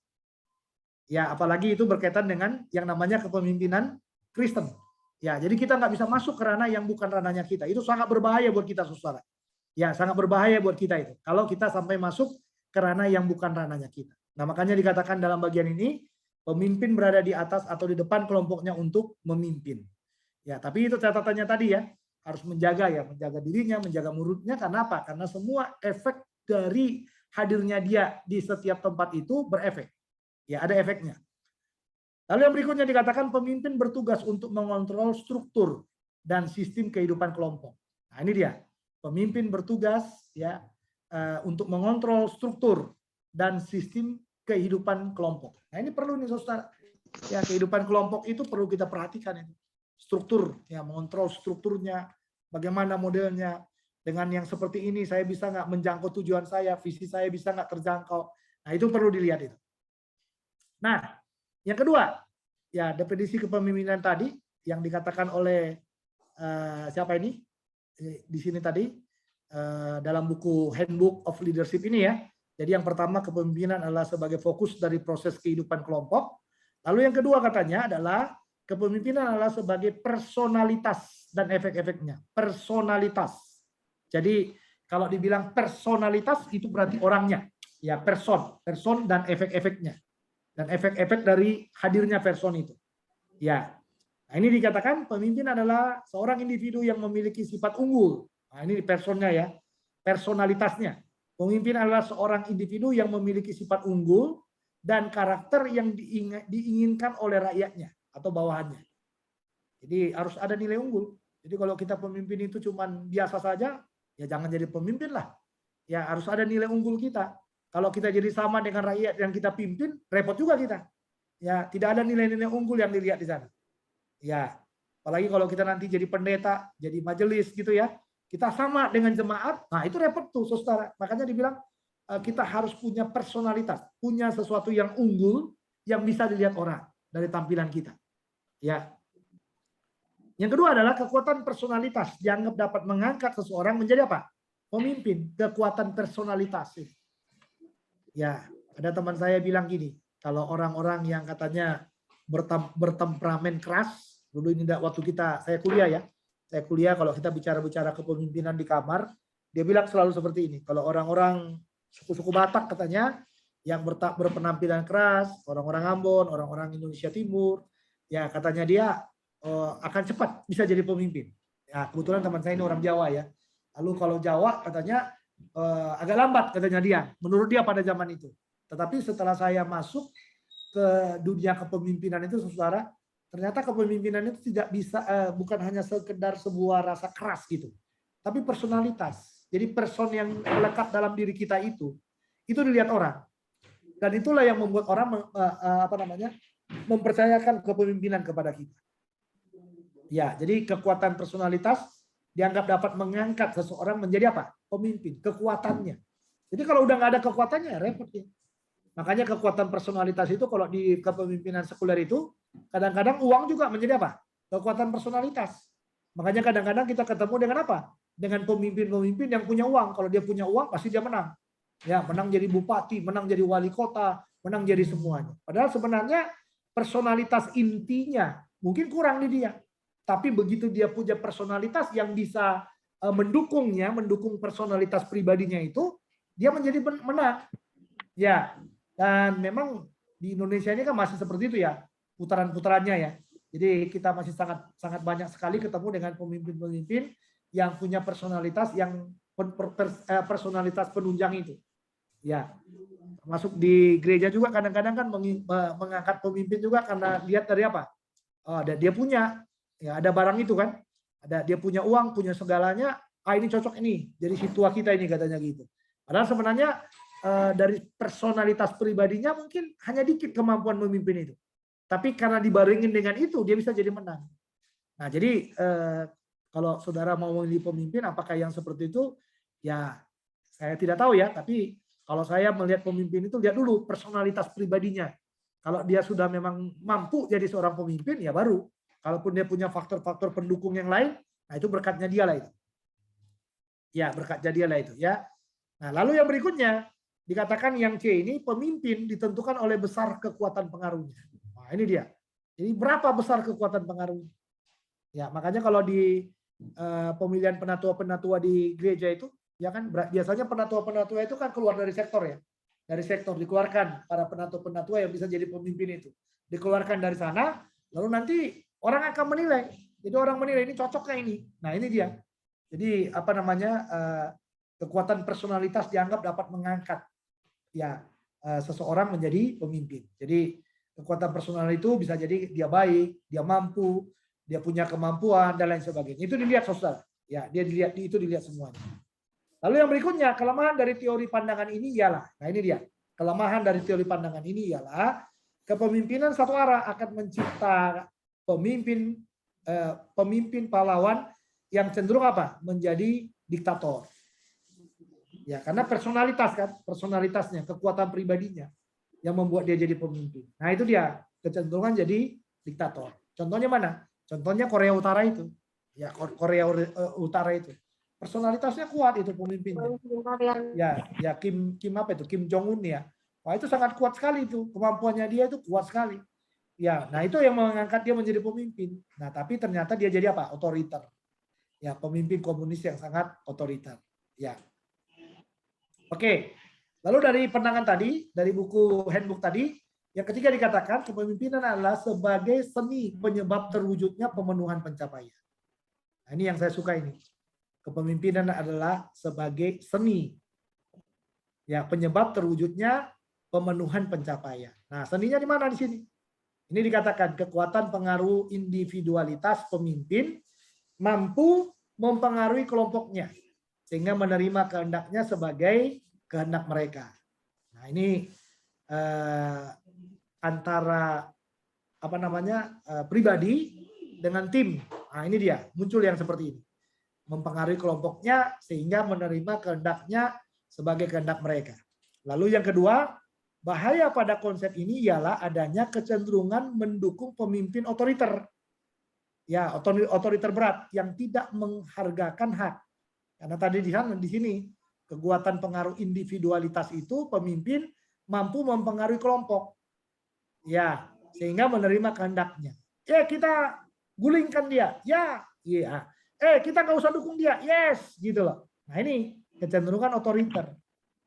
Ya, apalagi itu berkaitan dengan yang namanya kepemimpinan Kristen. Ya, jadi kita nggak bisa masuk ke ranah yang bukan ranahnya kita. Itu sangat berbahaya buat kita, saudara. Ya, sangat berbahaya buat kita itu. Kalau kita sampai masuk ke ranah yang bukan ranahnya kita. Nah, makanya dikatakan dalam bagian ini, pemimpin berada di atas atau di depan kelompoknya untuk memimpin. Ya, tapi itu catatannya tadi ya, harus menjaga dirinya, menjaga mulutnya. Karena apa? Karena semua efek dari hadirnya dia di setiap tempat itu berefek. Ya, ada efeknya. Lalu yang berikutnya dikatakan pemimpin bertugas untuk mengontrol struktur dan sistem kehidupan kelompok. Nah, ini dia. Pemimpin bertugas ya untuk mengontrol struktur dan sistem kehidupan kelompok. Nah, ini perlu nih saudara. Ya, kehidupan kelompok itu perlu kita perhatikan ini. Struktur, ya, mengontrol strukturnya, bagaimana modelnya. Dengan yang seperti ini saya bisa nggak menjangkau tujuan saya, visi saya bisa nggak terjangkau. Nah, itu perlu dilihat itu. Nah, yang kedua, ya definisi kepemimpinan tadi yang dikatakan oleh siapa ini di sini tadi dalam buku Handbook of Leadership ini ya. Jadi yang pertama kepemimpinan adalah sebagai fokus dari proses kehidupan kelompok. Lalu yang kedua katanya adalah kepemimpinan adalah sebagai personalitas dan efek-efeknya. Personalitas. Jadi kalau dibilang personalitas itu berarti orangnya, ya person dan efek-efeknya. Dan efek-efek dari hadirnya person itu. Ya, nah ini dikatakan pemimpin adalah seorang individu yang memiliki sifat unggul. Nah ini personnya ya, personalitasnya. Pemimpin adalah seorang individu yang memiliki sifat unggul dan karakter yang diinginkan oleh rakyatnya atau bawahannya. Jadi harus ada nilai unggul. Jadi kalau kita pemimpin itu cuman biasa saja, ya jangan jadi pemimpin lah. Ya harus ada nilai unggul kita. Kalau kita jadi sama dengan rakyat yang kita pimpin, repot juga kita. Ya, tidak ada nilai-nilai unggul yang dilihat di sana. Ya, apalagi kalau kita nanti jadi pendeta, jadi majelis gitu ya. Kita sama dengan jemaat, nah itu repot tuh, saudara. Makanya dibilang kita harus punya personalitas, punya sesuatu yang unggul yang bisa dilihat orang dari tampilan kita. Ya. Yang kedua adalah kekuatan personalitas dianggap dapat mengangkat seseorang menjadi apa? Pemimpin. Kekuatan personalitas. Ya, ada teman saya bilang gini, kalau orang-orang yang katanya bertemperamen keras, dulu ini waktu saya kuliah kalau kita bicara kepemimpinan di kamar, dia bilang selalu seperti ini. Kalau orang-orang suku-suku Batak katanya yang berpenampilan keras, orang-orang Ambon, orang-orang Indonesia Timur, ya katanya dia akan cepat bisa jadi pemimpin. Ya, kebetulan teman saya ini orang Jawa ya. Lalu kalau Jawa katanya agak lambat katanya dia, menurut dia pada zaman itu. Tetapi setelah saya masuk ke dunia kepemimpinan itu, saudara, ternyata kepemimpinan itu tidak bisa, bukan hanya sekedar sebuah rasa keras gitu, tapi personalitas. Jadi person yang melekat dalam diri kita itu dilihat orang, dan itulah yang membuat orang mempercayakan kepemimpinan kepada kita. Ya, jadi kekuatan personalitas dianggap dapat mengangkat seseorang menjadi apa? Pemimpin, kekuatannya. Jadi kalau udah nggak ada kekuatannya, repot ya. Makanya kekuatan personalitas itu kalau di kepemimpinan sekuler itu, kadang-kadang uang juga menjadi apa? Kekuatan personalitas. Makanya kadang-kadang kita ketemu dengan apa? Dengan pemimpin-pemimpin yang punya uang. Kalau dia punya uang, pasti dia menang. Ya, menang jadi bupati, menang jadi wali kota, menang jadi semuanya. Padahal sebenarnya personalitas intinya mungkin kurang di dia. Tapi begitu dia punya personalitas yang bisa mendukungnya, mendukung personalitas pribadinya itu, dia menjadi menang. Ya, dan memang di Indonesia ini kan masih seperti itu ya, putaran-putarannya ya. Jadi kita masih sangat banyak sekali ketemu dengan pemimpin-pemimpin yang punya personalitas yang personalitas penunjang itu. Ya, masuk di gereja juga kadang-kadang kan mengangkat pemimpin juga karena lihat dari apa? Dia punya. Ya, ada barang itu kan, dia punya uang, punya segalanya, ini cocok ini, jadi situa kita ini katanya gitu. Padahal sebenarnya dari personalitas pribadinya mungkin hanya dikit kemampuan memimpin itu. Tapi karena dibarengin dengan itu, dia bisa jadi menang. Nah, jadi kalau saudara mau memilih pemimpin, apakah yang seperti itu? Ya, saya tidak tahu ya, tapi Kalau saya melihat pemimpin itu lihat dulu personalitas pribadinya. Kalau dia sudah memang mampu jadi seorang pemimpin, ya baru. Kalaupun dia punya faktor-faktor pendukung yang lain, nah itu berkatnya dia lah itu. Ya, berkatnya dia lah itu ya. Nah, lalu yang berikutnya dikatakan yang C ini pemimpin ditentukan oleh besar kekuatan pengaruhnya. Nah, ini dia. Jadi berapa besar kekuatan pengaruhnya? Ya, makanya kalau di pemilihan penatua-penatua di gereja itu, ya kan biasanya penatua-penatua itu kan keluar dari sektor ya. Dari sektor dikeluarkan para penatua-penatua yang bisa jadi pemimpin itu. Dikeluarkan dari sana, lalu nanti orang akan menilai. Jadi orang menilai ini cocoknya ini. Nah, ini dia. Jadi apa namanya kekuatan personalitas dianggap dapat mengangkat ya seseorang menjadi pemimpin. Jadi kekuatan personal itu bisa jadi dia baik, dia mampu, dia punya kemampuan dan lain sebagainya. Itu dilihat saudara. Ya, dia dilihat itu dilihat semuanya. Lalu yang berikutnya, kelemahan dari teori pandangan ini ialah, nah ini dia, kelemahan dari teori pandangan ini ialah kepemimpinan satu arah akan mencipta pemimpin pahlawan yang cenderung apa? Menjadi diktator. Ya, karena personalitas kan, personalitasnya, kekuatan pribadinya yang membuat dia jadi pemimpin. Nah, itu dia, kecenderungan jadi diktator. Contohnya mana? Contohnya Korea Utara itu. Ya, Korea Utara itu. Personalitasnya kuat itu pemimpinnya. Ya Kim apa itu? Kim Jong Un ya. Wah, itu sangat kuat sekali itu. Kemampuannya dia itu kuat sekali. Ya, nah itu yang mengangkat dia menjadi pemimpin. Nah, tapi ternyata dia jadi apa? Otoriter. Ya, pemimpin komunis yang sangat otoriter. Ya. Oke. Lalu dari pandangan tadi, dari buku handbook tadi, yang ketiga dikatakan kepemimpinan adalah sebagai seni penyebab terwujudnya pemenuhan pencapaian. Nah, ini yang saya suka ini. Kepemimpinan adalah sebagai seni. Ya, penyebab terwujudnya pemenuhan pencapaian. Nah, seninya di mana di sini? Ini dikatakan kekuatan pengaruh individualitas pemimpin mampu mempengaruhi kelompoknya sehingga menerima kehendaknya sebagai kehendak mereka. Nah, ini antara apa namanya pribadi dengan tim. Nah, ini dia muncul yang seperti ini. Mempengaruhi kelompoknya sehingga menerima kehendaknya sebagai kehendak mereka. Lalu yang kedua, bahaya pada konsep ini ialah adanya kecenderungan mendukung pemimpin otoriter. Ya, otoriter berat yang tidak menghargakan hak. Karena tadi di sini kekuatan pengaruh individualitas itu pemimpin mampu mempengaruhi kelompok. Ya, sehingga menerima kehendaknya. Kita gulingkan dia. Ya, iya. Kita nggak usah dukung dia, yes, gitu loh. Nah, ini kecenderungan otoriter,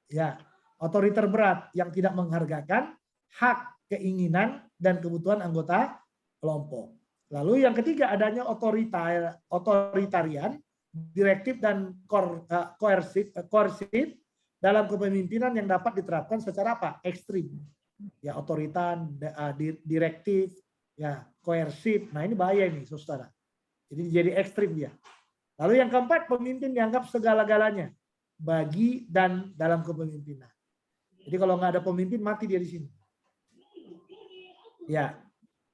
ya, otoriter berat yang tidak menghargakan hak, keinginan dan kebutuhan anggota kelompok. Lalu yang ketiga adanya otoritarian, direktif dan koersif dalam kepemimpinan yang dapat diterapkan secara apa? Ekstrim, ya, otoritan, direktif, ya, koersif. Nah, ini bahaya ini, saudara. Jadi ekstrim dia. Lalu yang keempat, pemimpin dianggap segala-galanya bagi dan dalam kepemimpinan. Jadi kalau nggak ada pemimpin, mati dia di sini. Ya.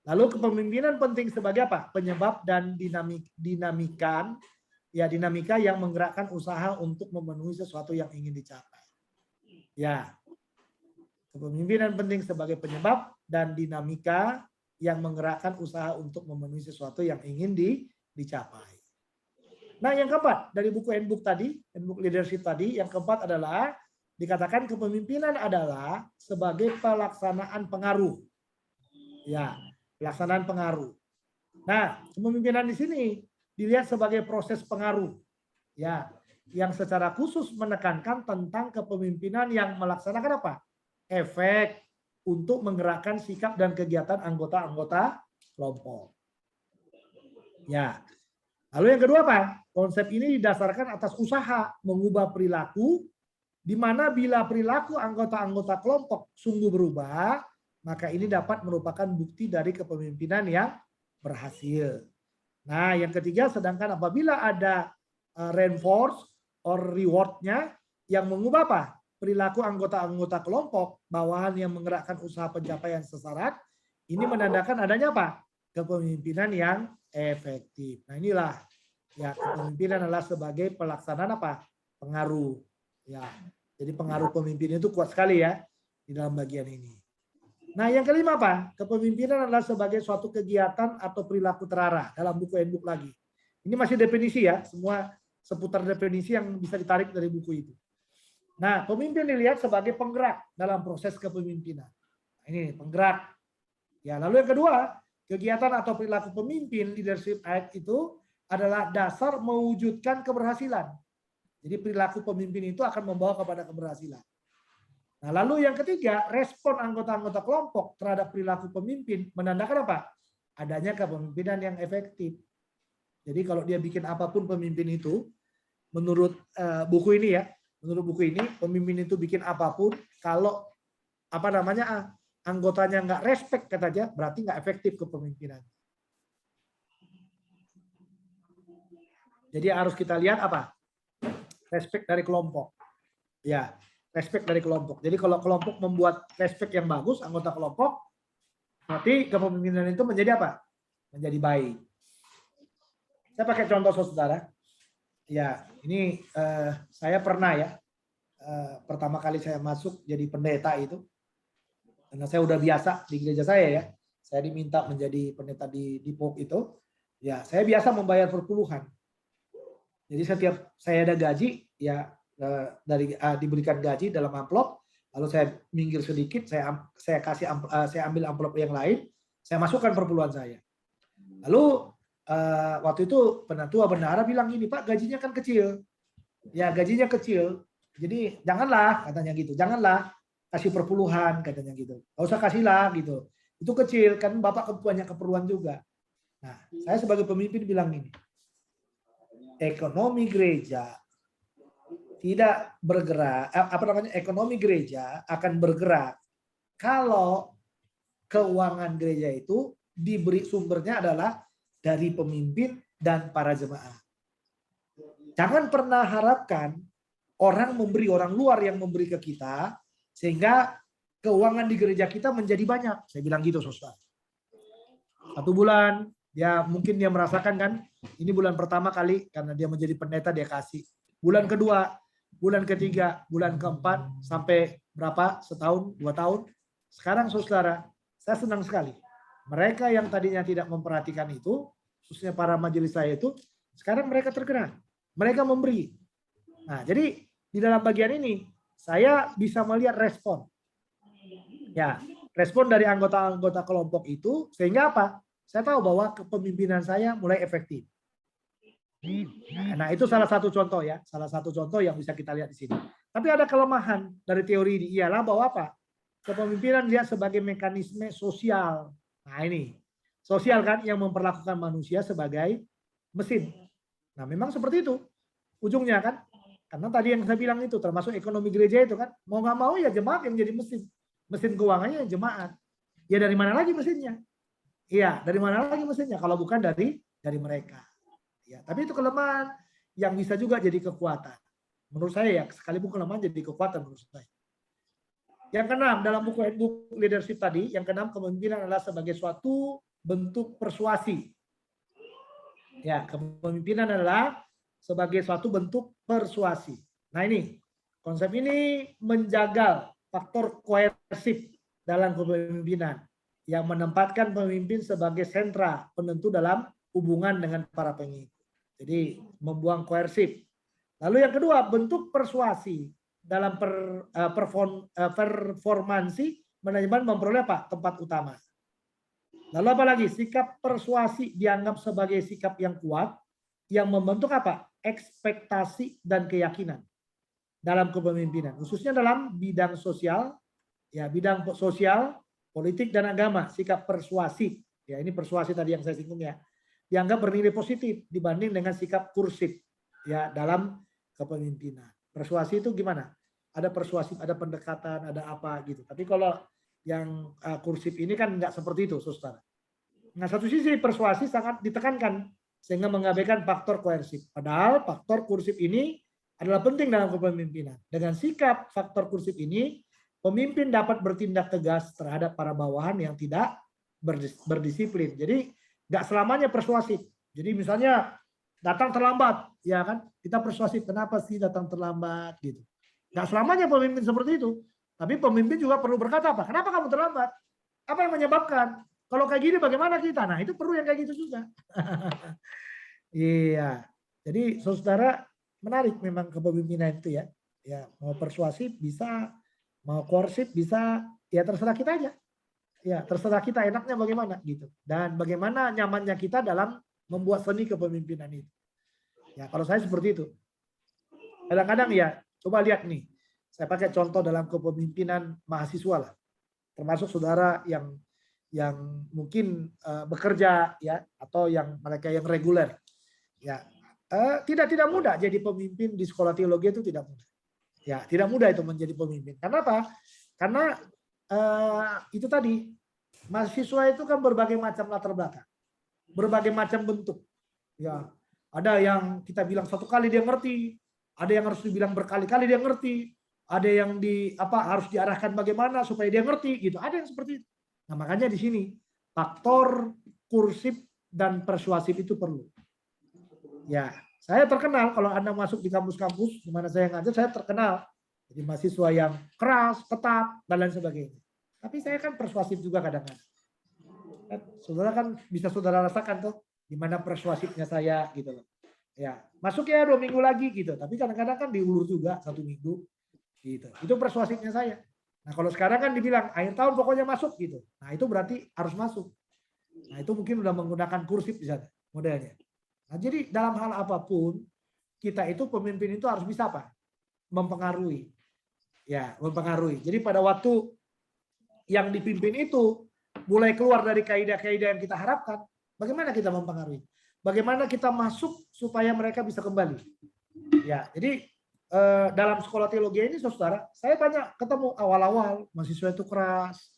Lalu kepemimpinan penting sebagai apa? Penyebab dan dinamika yang menggerakkan usaha untuk memenuhi sesuatu yang ingin dicapai. Ya. Kepemimpinan penting sebagai penyebab dan dinamika yang menggerakkan usaha untuk memenuhi sesuatu yang ingin dicapai. Nah, yang keempat dari buku handbook tadi, handbook leadership tadi, yang keempat adalah dikatakan kepemimpinan adalah sebagai pelaksanaan pengaruh. Ya, pelaksanaan pengaruh. Nah, kepemimpinan di sini dilihat sebagai proses pengaruh. Ya, yang secara khusus menekankan tentang kepemimpinan yang melaksanakan apa? Efek untuk menggerakkan sikap dan kegiatan anggota-anggota kelompok. Ya. Lalu yang kedua apa? Konsep ini didasarkan atas usaha mengubah perilaku, di mana bila perilaku anggota-anggota kelompok sungguh berubah, maka ini dapat merupakan bukti dari kepemimpinan yang berhasil. Nah, yang ketiga, sedangkan apabila ada reinforce or reward-nya yang mengubah apa? Perilaku anggota-anggota kelompok bawahan yang menggerakkan usaha pencapaian sasaran, ini menandakan adanya apa? Kepemimpinan yang efektif. Nah, inilah ya kepemimpinan adalah sebagai pelaksanaan apa? Pengaruh. Ya. Jadi pengaruh pemimpin itu kuat sekali ya di dalam bagian ini. Nah, yang kelima apa? Kepemimpinan adalah sebagai suatu kegiatan atau perilaku terarah dalam buku handbook lagi. Ini masih definisi ya, semua seputar definisi yang bisa ditarik dari buku itu. Nah, pemimpin dilihat sebagai penggerak dalam proses kepemimpinan. Ini penggerak. Ya, lalu yang kedua, kegiatan atau perilaku pemimpin leadership act itu adalah dasar mewujudkan keberhasilan. Jadi perilaku pemimpin itu akan membawa kepada keberhasilan. Nah, lalu yang ketiga, respon anggota-anggota kelompok terhadap perilaku pemimpin menandakan apa? Adanya kepemimpinan yang efektif. Jadi kalau dia bikin apapun pemimpin itu, menurut buku ini ya, menurut buku ini pemimpin itu bikin apapun, kalau anggotanya nggak respect katanya, berarti nggak efektif kepemimpinan. Jadi harus kita lihat apa? Respect dari kelompok. Ya, respect dari kelompok. Jadi kalau kelompok membuat respect yang bagus, anggota kelompok, berarti kepemimpinan itu menjadi apa? Menjadi baik. Saya pakai contoh saudara. Ya, ini saya pernah ya, pertama kali saya masuk jadi pendeta itu, karena saya udah biasa di gereja saya ya, saya diminta menjadi pendeta di POK itu, ya saya biasa membayar perpuluhan. Jadi setiap saya ada gaji, ya diberikan gaji dalam amplop, lalu saya minggir sedikit, saya ambil amplop yang lain, saya masukkan perpuluhan saya. Lalu waktu itu penatua bendahara bilang gini, Pak, gajinya kan kecil. Ya, gajinya kecil. Jadi janganlah, katanya gitu. Janganlah kasih perpuluhan, katanya gitu. Nggak usah kasihlah gitu. Itu kecil, kan Bapak punya keperluan juga. Nah, saya sebagai pemimpin bilang gini, ekonomi gereja tidak bergerak, ekonomi gereja akan bergerak kalau keuangan gereja itu diberi sumbernya adalah dari pemimpin dan para jemaat. Jangan pernah harapkan orang luar yang memberi ke kita sehingga keuangan di gereja kita menjadi banyak. Saya bilang gitu, saudara. 1 bulan, ya mungkin dia merasakan kan, ini bulan pertama kali karena dia menjadi pendeta dia kasih. Bulan kedua, bulan ketiga, bulan keempat, sampai berapa? Setahun, 2 tahun. Sekarang saudara, saya senang sekali. Mereka yang tadinya tidak memperhatikan itu, khususnya para majelis saya itu, sekarang mereka tergerak. Mereka memberi. Nah, jadi di dalam bagian ini, saya bisa melihat respon. Ya, respon dari anggota-anggota kelompok itu, sehingga apa? Saya tahu bahwa kepemimpinan saya mulai efektif. Nah, itu salah satu contoh ya, salah satu contoh yang bisa kita lihat di sini. Tapi ada kelemahan dari teori ini, ialah bahwa apa? Kepemimpinan dilihat sebagai mekanisme sosial. Nah, ini sosial kan yang memperlakukan manusia sebagai mesin. Nah, memang seperti itu ujungnya kan. Karena tadi yang saya bilang itu termasuk ekonomi gereja itu kan, mau nggak mau ya jemaat yang jadi mesin. Mesin keuangannya jemaat. Ya dari mana lagi mesinnya? Iya, dari mana lagi mesinnya kalau bukan dari mereka. Ya, tapi itu kelemahan yang bisa juga jadi kekuatan. Menurut saya ya, sekalipun kelemahan jadi kekuatan menurut saya. Yang keenam, dalam buku handbook leadership tadi, yang keenam, kepemimpinan adalah sebagai suatu bentuk persuasi. Ya, kepemimpinan adalah sebagai suatu bentuk persuasi. Nah ini, konsep ini menjaga faktor koersif dalam kepemimpinan yang menempatkan pemimpin sebagai sentra penentu dalam hubungan dengan para pengikut. Jadi membuang koersif. Lalu yang kedua, bentuk persuasi dalam performansi manajemen memperoleh apa? Tempat utama. Lalu apa lagi? Sikap persuasi dianggap sebagai sikap yang kuat yang membentuk apa? Ekspektasi dan keyakinan dalam kepemimpinan, khususnya dalam bidang sosial, ya bidang sosial, politik dan agama. Sikap persuasi, ya ini persuasi tadi yang saya singgung ya, dianggap bernilai positif dibanding dengan sikap kursif, ya dalam kepemimpinan. Persuasi itu gimana? Ada persuasif, ada pendekatan, ada apa gitu. Tapi kalau yang kursif ini kan nggak seperti itu, saudara. Nah, satu sisi persuasi sangat ditekankan sehingga mengabaikan faktor koersif. Padahal faktor kursif ini adalah penting dalam kepemimpinan. Dengan sikap faktor kursif ini, pemimpin dapat bertindak tegas terhadap para bawahan yang tidak berdisiplin. Jadi nggak selamanya persuasif. Jadi misalnya datang terlambat, ya kan? Kita persuasif, kenapa sih datang terlambat gitu. Nggak selamanya pemimpin seperti itu. Tapi pemimpin juga perlu berkata apa? Kenapa kamu terlambat? Apa yang menyebabkan? Kalau kayak gini bagaimana kita? Nah itu perlu yang kayak gitu juga. Iya. Jadi saudara menarik memang kepemimpinan itu ya. Ya mau persuasif bisa, mau koersif bisa, ya terserah kita aja. Ya terserah kita enaknya bagaimana gitu. Dan bagaimana nyamannya kita dalam membuat seni kepemimpinan itu. Ya kalau saya seperti itu. Kadang-kadang ya coba lihat nih. Saya pakai contoh dalam kepemimpinan mahasiswa lah. Termasuk saudara yang mungkin bekerja ya atau yang mereka yang reguler ya tidak mudah jadi pemimpin di sekolah teologi itu tidak mudah ya tidak mudah itu menjadi pemimpin. Kenapa? Karena itu tadi mahasiswa itu kan berbagai macam latar belakang, berbagai macam bentuk ya, ada yang kita bilang satu kali dia ngerti, ada yang harus dibilang berkali-kali dia ngerti, ada yang harus diarahkan bagaimana supaya dia ngerti gitu, ada yang seperti itu. Nah, makanya di sini faktor kursif dan persuasif itu perlu. Ya, saya terkenal kalau Anda masuk di kampus-kampus di mana saya ngajar, saya terkenal jadi mahasiswa yang keras, ketat, dan lain sebagainya. Tapi saya kan persuasif juga kadang-kadang. Saudara kan bisa saudara rasakan tuh di mana persuasifnya saya gitu loh. Ya, masuk ya 2 minggu lagi gitu. Tapi kadang-kadang kan diulur juga 1 minggu gitu. Itu persuasifnya saya. Nah kalau sekarang kan dibilang akhir tahun pokoknya masuk gitu. Nah itu berarti harus masuk. Nah itu mungkin udah menggunakan kursif di sana modelnya. Nah jadi dalam hal apapun kita itu pemimpin itu harus bisa apa? Mempengaruhi. Ya mempengaruhi. Jadi pada waktu yang dipimpin itu mulai keluar dari kaidah-kaidah yang kita harapkan, bagaimana kita mempengaruhi? Bagaimana kita masuk supaya mereka bisa kembali? Ya jadi dalam sekolah teologi ini saudara, saya banyak ketemu awal-awal mahasiswa itu keras,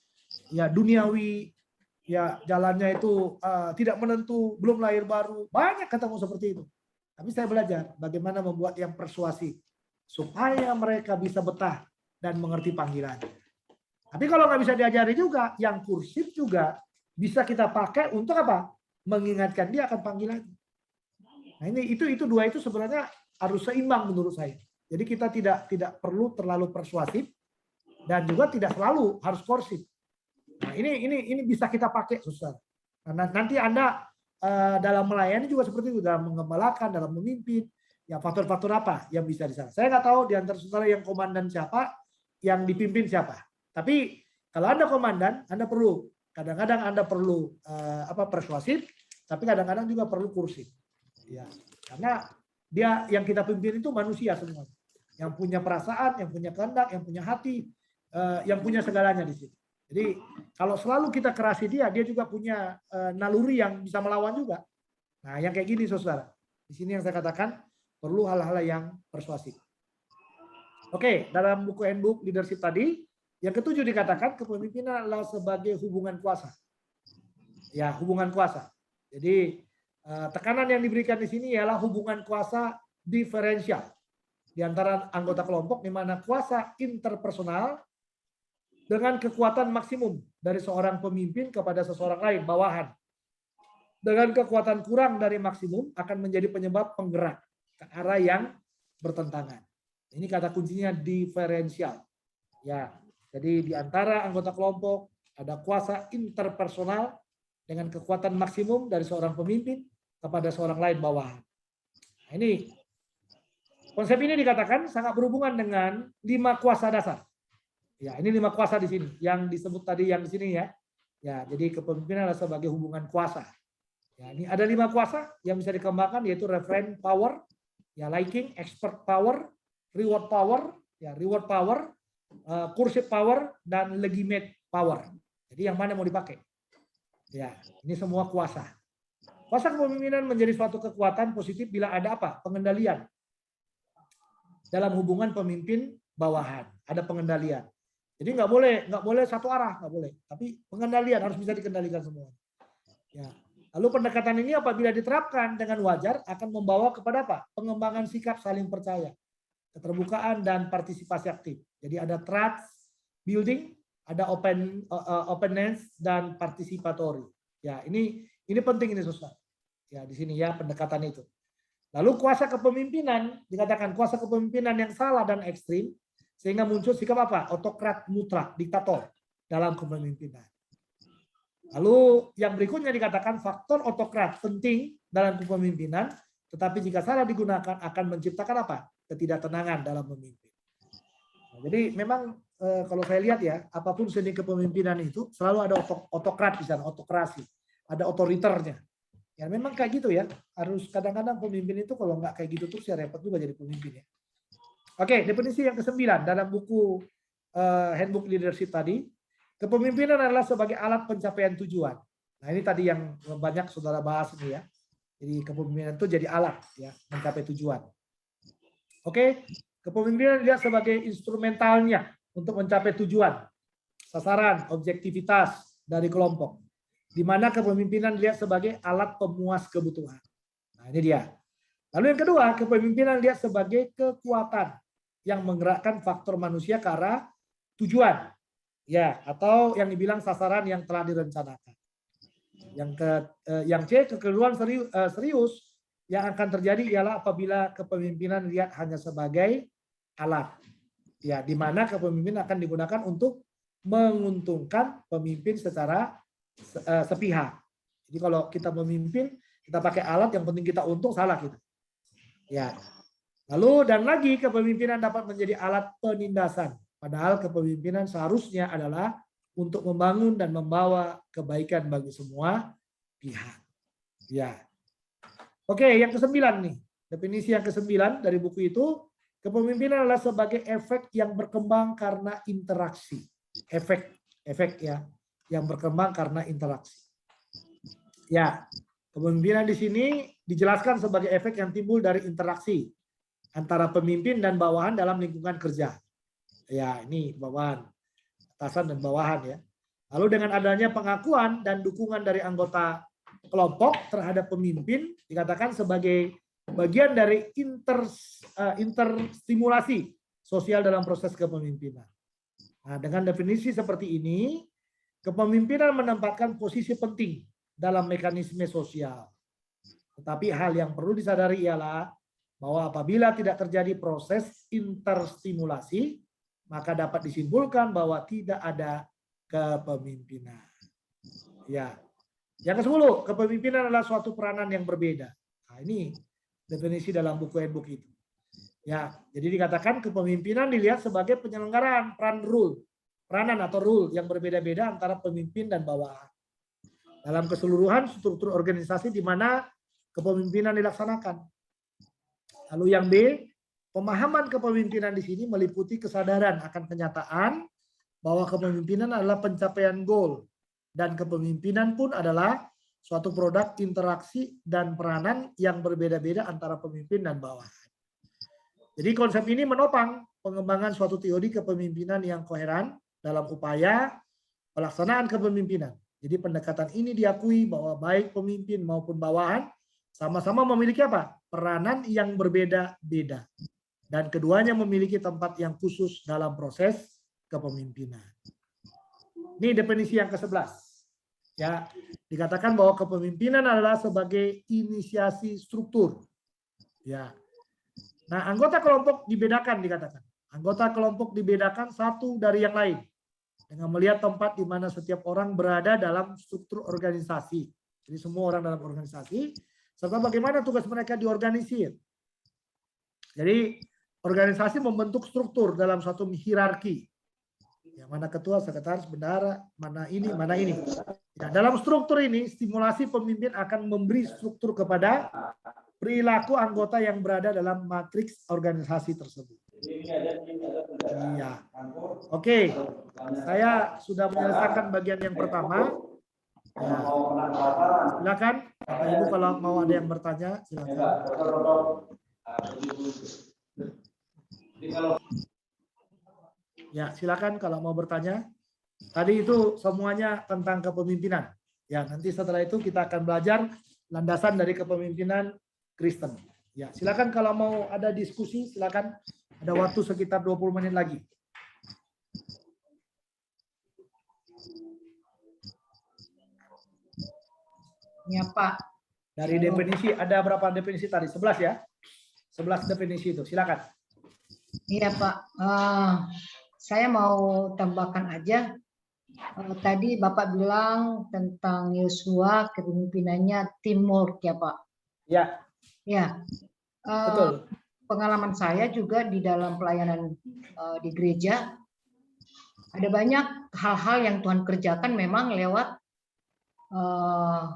ya duniawi, ya jalannya itu tidak menentu, belum lahir baru, banyak ketemu seperti itu. Tapi saya belajar bagaimana membuat yang persuasif supaya mereka bisa betah dan mengerti panggilan. Tapi kalau nggak bisa diajari juga, yang kursif juga bisa kita pakai untuk apa? Mengingatkan dia akan panggilan. Nah ini itu dua itu sebenarnya harus seimbang menurut saya. Jadi kita tidak perlu terlalu persuasif dan juga tidak selalu harus koersif. Nah, ini bisa kita pakai, saudara. Nah, nanti Anda dalam melayani juga seperti itu, dalam mengembalakan, dalam memimpin, ya faktor-faktor apa yang bisa di sana. Saya nggak tahu di antara saudara yang komandan siapa, yang dipimpin siapa. Tapi kalau Anda komandan, Anda perlu kadang-kadang Anda perlu persuasif, tapi kadang-kadang juga perlu kursif. Ya, karena dia yang kita pimpin itu manusia semua. Yang punya perasaan, yang punya kehendak, yang punya hati, yang punya segalanya di situ. Jadi kalau selalu kita kerasi dia juga punya naluri yang bisa melawan juga. Nah, yang kayak gini saudara. Di sini yang saya katakan perlu hal-hal yang persuasif. Oke, dalam buku handbook leadership tadi, yang ke-7 dikatakan kepemimpinan adalah sebagai hubungan kuasa. Ya, hubungan kuasa. Jadi tekanan yang diberikan di sini ialah hubungan kuasa diferensial di antara anggota kelompok, di mana kuasa interpersonal dengan kekuatan maksimum dari seorang pemimpin kepada seseorang lain, bawahan. Dengan kekuatan kurang dari maksimum akan menjadi penyebab penggerak ke arah yang bertentangan. Ini kata kuncinya diferensial. Ya, jadi di antara anggota kelompok ada kuasa interpersonal dengan kekuatan maksimum dari seorang pemimpin kepada seorang lain bawahan. Nah, ini konsep ini dikatakan sangat berhubungan dengan 5 kuasa dasar. Ya, ini 5 kuasa di sini yang disebut tadi yang di sini ya. Ya, jadi kepemimpinan adalah sebagai hubungan kuasa. Ya, ini ada 5 kuasa yang bisa dikembangkan yaitu referent power, ya liking, expert power, reward power, ya reward power, cursive power dan legitimate power. Jadi yang mana mau dipakai? Ya, ini semua kuasa. Kuasa kepemimpinan menjadi suatu kekuatan positif bila ada apa? Pengendalian. Dalam hubungan pemimpin bawahan, ada pengendalian. Jadi nggak boleh satu arah, nggak boleh. Tapi pengendalian harus bisa dikendalikan semua. Ya. Lalu pendekatan ini apabila diterapkan dengan wajar akan membawa kepada apa? Pengembangan sikap saling percaya, keterbukaan dan partisipasi aktif. Jadi ada trust building, ada openness dan participatory. Ya, ini penting ini Saudara. Ya, di sini ya pendekatan itu. Lalu kuasa kepemimpinan dikatakan kuasa kepemimpinan yang salah dan ekstrim sehingga muncul sikap apa? Otokrat mutlak, diktator dalam kepemimpinan. Lalu yang berikutnya dikatakan faktor otokrat penting dalam kepemimpinan, tetapi jika salah digunakan akan menciptakan apa? Ketidaktenangan dalam memimpin. Nah, jadi memang kalau saya lihat ya, apapun seni kepemimpinan itu selalu ada otokrat di sana, otokrasi, ada otoriternya. Ya memang kayak gitu ya. Harus kadang-kadang pemimpin itu kalau nggak kayak gitu terus ya repot juga jadi pemimpin ya. Oke, definisi yang ke-9 dalam buku Handbook Leadership tadi. Kepemimpinan adalah sebagai alat pencapaian tujuan. Nah ini tadi yang banyak saudara bahas ini ya. Jadi kepemimpinan itu jadi alat ya mencapai tujuan. Oke, kepemimpinan dilihat sebagai instrumentalnya untuk mencapai tujuan, sasaran, objektivitas dari kelompok. Di mana kepemimpinan dilihat sebagai alat pemuas kebutuhan. Nah ini dia. Lalu yang kedua, kepemimpinan dilihat sebagai kekuatan yang menggerakkan faktor manusia ke arah tujuan. Ya, atau yang dibilang sasaran yang telah direncanakan. Yang C, kekeliruan serius yang akan terjadi ialah apabila kepemimpinan dilihat hanya sebagai alat. Ya, di mana kepemimpinan akan digunakan untuk menguntungkan pemimpin secara sepihak. Jadi kalau kita memimpin, kita pakai alat yang penting kita untung, salah kita. Ya. Lalu dan lagi kepemimpinan dapat menjadi alat penindasan. Padahal kepemimpinan seharusnya adalah untuk membangun dan membawa kebaikan bagi semua pihak. Ya. Oke, yang ke-9 nih. Definisi yang ke-9 dari buku itu, kepemimpinan adalah sebagai efek yang berkembang karena interaksi. Efek ya, yang berkembang karena interaksi. Ya, kepemimpinan di sini dijelaskan sebagai efek yang timbul dari interaksi antara pemimpin dan bawahan dalam lingkungan kerja. Ya, ini bawahan, atasan dan bawahan ya. Lalu dengan adanya pengakuan dan dukungan dari anggota kelompok terhadap pemimpin dikatakan sebagai bagian dari interstimulasi sosial dalam proses kepemimpinan. Nah, dengan definisi seperti ini, kepemimpinan menempatkan posisi penting dalam mekanisme sosial. Tetapi hal yang perlu disadari ialah bahwa apabila tidak terjadi proses interstimulasi, maka dapat disimpulkan bahwa tidak ada kepemimpinan. Ya. Yang ke-10, kepemimpinan adalah suatu peranan yang berbeda. Nah, ini definisi dalam buku handbook itu. Ya, jadi dikatakan kepemimpinan dilihat sebagai penyelenggaraan peranan atau rule yang berbeda-beda antara pemimpin dan bawahan. Dalam keseluruhan struktur organisasi di mana kepemimpinan dilaksanakan. Lalu yang B, pemahaman kepemimpinan di sini meliputi kesadaran akan kenyataan bahwa kepemimpinan adalah pencapaian goal dan kepemimpinan pun adalah suatu produk interaksi dan peranan yang berbeda-beda antara pemimpin dan bawahan. Jadi konsep ini menopang pengembangan suatu teori kepemimpinan yang koheran dalam upaya pelaksanaan kepemimpinan. Jadi pendekatan ini diakui bahwa baik pemimpin maupun bawahan sama-sama memiliki apa? Peranan yang berbeda-beda. Dan keduanya memiliki tempat yang khusus dalam proses kepemimpinan. Ini definisi yang ke-11. Ya, dikatakan bahwa kepemimpinan adalah sebagai inisiasi struktur. Ya. Nah, anggota kelompok dibedakan dikatakan. Anggota kelompok dibedakan satu dari yang lain dengan melihat tempat di mana setiap orang berada dalam struktur organisasi. Jadi semua orang dalam organisasi serta bagaimana tugas mereka diorganisir. Jadi organisasi membentuk struktur dalam suatu hierarki. Yang mana ketua, sekretaris, bendahara, mana ini, mana ini. Ya, dalam struktur ini, stimulasi pemimpin akan memberi struktur kepada perilaku anggota yang berada dalam matriks organisasi tersebut. Iya. Oke, saya sudah menyelesaikan bagian yang pertama. Ya. Silakan, Bapak Ibu kalau mau ada yang bertanya, silakan. Ya, silakan kalau mau bertanya. Tadi itu semuanya tentang kepemimpinan. Ya, nanti setelah itu kita akan belajar landasan dari kepemimpinan Kristen. Ya, silakan kalau mau ada diskusi, silakan. Ada waktu sekitar 20 menit lagi. Ya, Pak. Dari definisi, ada berapa definisi tadi? 11 ya? 11 definisi itu, silakan. Iya Pak, saya mau tambahkan aja. Tadi Bapak bilang tentang Yosua kepemimpinannya teamwork ya Pak. Ya, Ya, betul. pengalaman saya juga di dalam pelayanan di gereja, ada banyak hal-hal yang Tuhan kerjakan memang lewat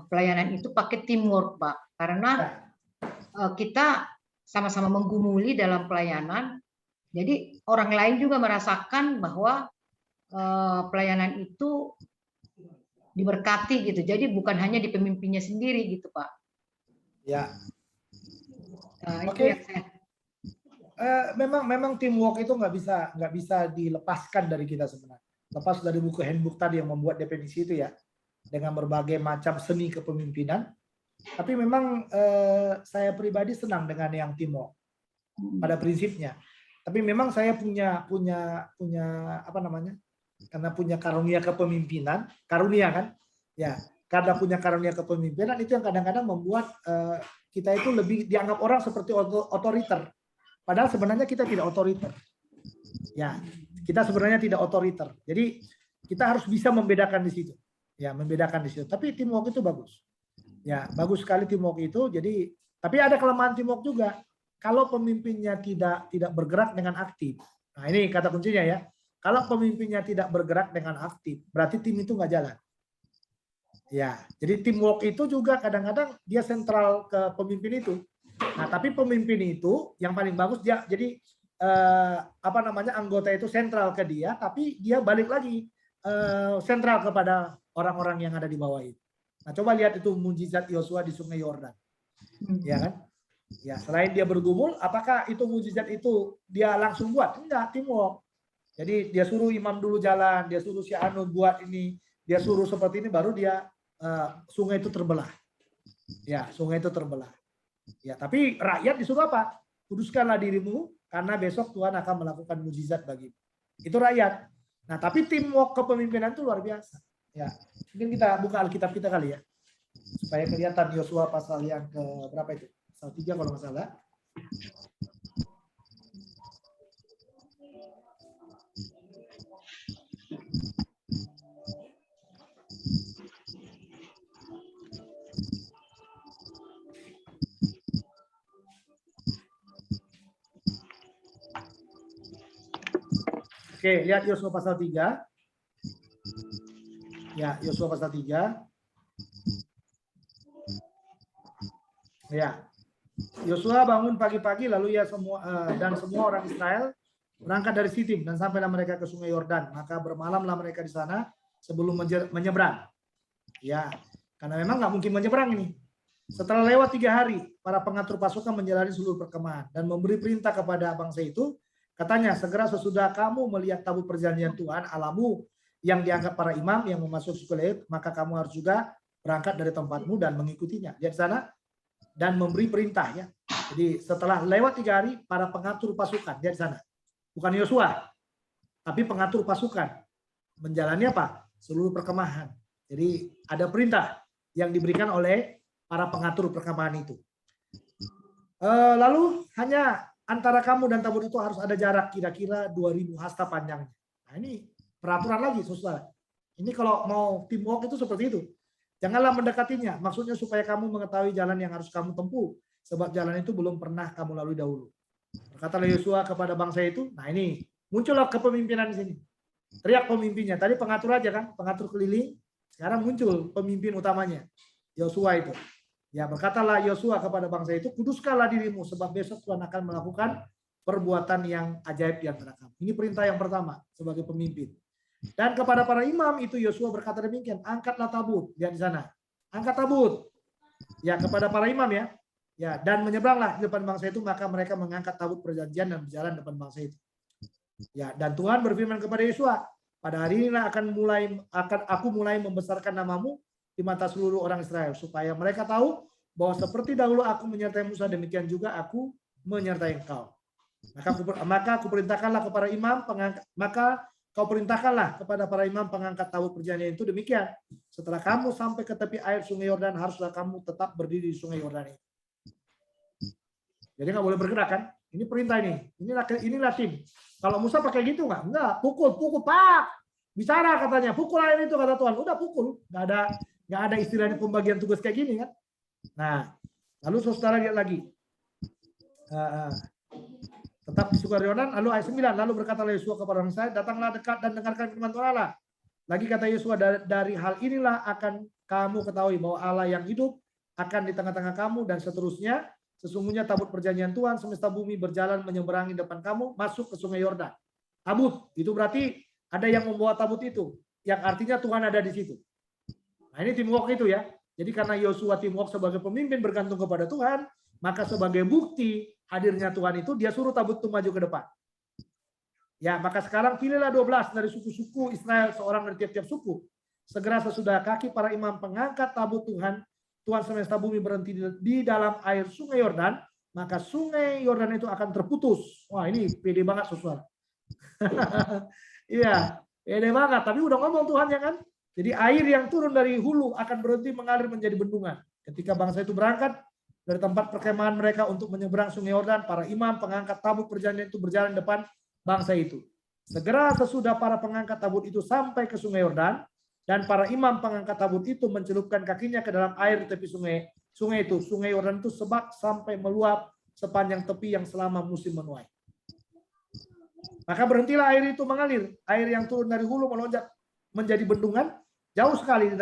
pelayanan itu pakai teamwork Pak. Karena kita sama-sama menggumuli dalam pelayanan, jadi orang lain juga merasakan bahwa pelayanan itu diberkati gitu. Jadi bukan hanya di pemimpinnya sendiri gitu Pak. Ya. Itu Oke. yang saya. Memang teamwork itu nggak bisa dilepaskan dari kita sebenarnya. Lepas dari buku handbook tadi yang membuat definisi itu ya, dengan berbagai macam seni kepemimpinan. Tapi memang saya pribadi senang dengan yang teamwork pada prinsipnya. Tapi memang saya punya apa namanya? Karena punya karunia kepemimpinan, karunia kan? Ya, karena punya karunia kepemimpinan itu yang kadang-kadang membuat kita itu lebih dianggap orang seperti otoriter. Padahal sebenarnya kita tidak otoriter. Ya, kita sebenarnya tidak otoriter. Jadi kita harus bisa membedakan di situ. Ya, membedakan di situ. Tapi teamwork itu bagus. Ya, bagus sekali teamwork itu. Jadi, tapi ada kelemahan teamwork juga. Kalau pemimpinnya tidak bergerak dengan aktif. Nah, ini kata kuncinya ya. Kalau pemimpinnya tidak bergerak dengan aktif, berarti tim itu nggak jalan. Ya, jadi teamwork itu juga kadang-kadang dia sentral ke pemimpin itu. Nah, tapi pemimpin itu yang paling bagus dia jadi apa namanya anggota itu sentral ke dia, tapi dia balik lagi sentral kepada orang-orang yang ada di bawah itu. Nah, coba lihat itu mujizat Yosua di Sungai Yordan, ya kan? Ya, selain dia bergumul, apakah itu mujizat itu dia langsung buat? Enggak, teamwork. Jadi dia suruh imam dulu jalan, dia suruh si Anu buat ini, dia suruh seperti ini, baru dia sungai itu terbelah. Ya, sungai itu terbelah. Ya, tapi rakyat disuruh apa? Kuduskanlah dirimu, karena besok Tuhan akan melakukan mujizat bagimu. Itu rakyat. Nah, tapi teamwork kepemimpinan itu luar biasa. Ya, mungkin kita buka Alkitab kita kali ya, supaya kelihatan Yosua pasal yang ke berapa itu? Pasal 3 kalau nggak salah. Oke, lihat Yosua pasal 3. Ya, Yosua pasal 3. Ya. Yosua bangun pagi-pagi lalu ya dan semua orang Israel berangkat dari Sitim dan sampailah mereka ke Sungai Yordan. Maka bermalamlah mereka di sana sebelum menyeberang. Ya, karena memang nggak mungkin menyeberang ini. Setelah lewat 3 hari, para pengatur pasukan menjalani seluruh perkemahan dan memberi perintah kepada bangsa itu. Katanya, segera sesudah kamu melihat tabut perjanjian Tuhan Allahmu yang dianggap para imam yang memasuki suku Lewi, maka kamu harus juga berangkat dari tempatmu dan mengikutinya. Dia di sana dan memberi perintah ya. Jadi setelah lewat 3 hari, para pengatur pasukan dia di sana. Bukan Yosua, tapi pengatur pasukan menjalani apa? Seluruh perkemahan. Jadi ada perintah yang diberikan oleh para pengatur perkemahan itu. Lalu hanya antara kamu dan tabut itu harus ada jarak kira-kira 2000 hasta panjangnya. Nah, ini peraturan lagi, saudara. Ini kalau mau teamwork itu seperti itu. Janganlah mendekatinya, maksudnya supaya kamu mengetahui jalan yang harus kamu tempuh, sebab jalan itu belum pernah kamu lalui dahulu. Berkatalah Yosua kepada bangsa itu, nah ini muncullah kepemimpinan di sini. Teriak pemimpinnya, tadi pengatur aja kan, pengatur keliling, sekarang muncul pemimpin utamanya, Yosua itu. Ya, berkatalah Yosua kepada bangsa itu, kuduskanlah dirimu sebab besok Tuhan akan melakukan perbuatan yang ajaib di antara kamu. Ini perintah yang pertama sebagai pemimpin. Dan kepada para imam itu Yosua berkata demikian, angkatlah tabut, lihat di sana. Angkat tabut. Ya, kepada para imam ya. Ya, dan menyeberanglah di depan bangsa itu, maka mereka mengangkat tabut perjanjian dan berjalan depan bangsa itu. Ya, dan Tuhan berfirman kepada Yosua, pada hari inilah akan aku mulai membesarkan namamu di mata seluruh orang Israel, supaya mereka tahu bahwa seperti dahulu aku menyertai Musa, demikian juga aku menyertai engkau. Maka aku perintahkanlah kepada imam maka kau perintahkanlah kepada para imam pengangkat tabut perjanjian itu demikian. Setelah kamu sampai ke tepi air Sungai Yordan, haruslah kamu tetap berdiri di Sungai Yordan itu. Jadi nggak boleh bergerak kan? Ini perintah ini. Inilah tim. Kalau Musa pakai gitu nggak? Enggak. Pukul, Pak. Bicara katanya. Pukul air itu kata Tuhan. Udah pukul. Nggak ada istilahnya pembagian tugas kayak gini kan. Nah, lalu saudara lihat lagi. Tetap di Sukar Yordan, lalu ayat 9, lalu berkatalah Yosua kepada orang Israel, datanglah dekat dan dengarkan firman Tuhan Allah. Lagi kata Yosua, dari hal inilah akan kamu ketahui bahwa Allah yang hidup akan di tengah-tengah kamu dan seterusnya. Sesungguhnya tabut perjanjian Tuhan semesta bumi berjalan menyeberangi depan kamu masuk ke sungai Yordan. Tabut itu berarti ada yang membawa tabut itu, yang artinya Tuhan ada di situ. Nah ini teamwork itu ya. Jadi karena Yosua teamwork sebagai pemimpin bergantung kepada Tuhan, maka sebagai bukti hadirnya Tuhan itu dia suruh tabut itu maju ke depan. Ya, maka sekarang pilihlah 12 dari suku-suku Israel, seorang dari tiap-tiap suku. Segera sesudah kaki para imam pengangkat tabut Tuhan semesta bumi berhenti di dalam air sungai Yordan, maka sungai Yordan itu akan terputus. Wah, ini pede banget saudara. Iya, pede banget, tapi udah ngomong Tuhan ya kan? Jadi air yang turun dari hulu akan berhenti mengalir menjadi bendungan. Ketika bangsa itu berangkat dari tempat perkemahan mereka untuk menyeberang sungai Yordan, para imam pengangkat tabut perjanjian itu berjalan depan bangsa itu. Segera sesudah para pengangkat tabut itu sampai ke sungai Yordan, dan para imam pengangkat tabut itu mencelupkan kakinya ke dalam air di tepi sungai itu. Sungai Yordan itu sebak sampai meluap sepanjang tepi yang selama musim menuai. Maka berhentilah air itu mengalir. Air yang turun dari hulu melonjak menjadi bendungan jauh sekali di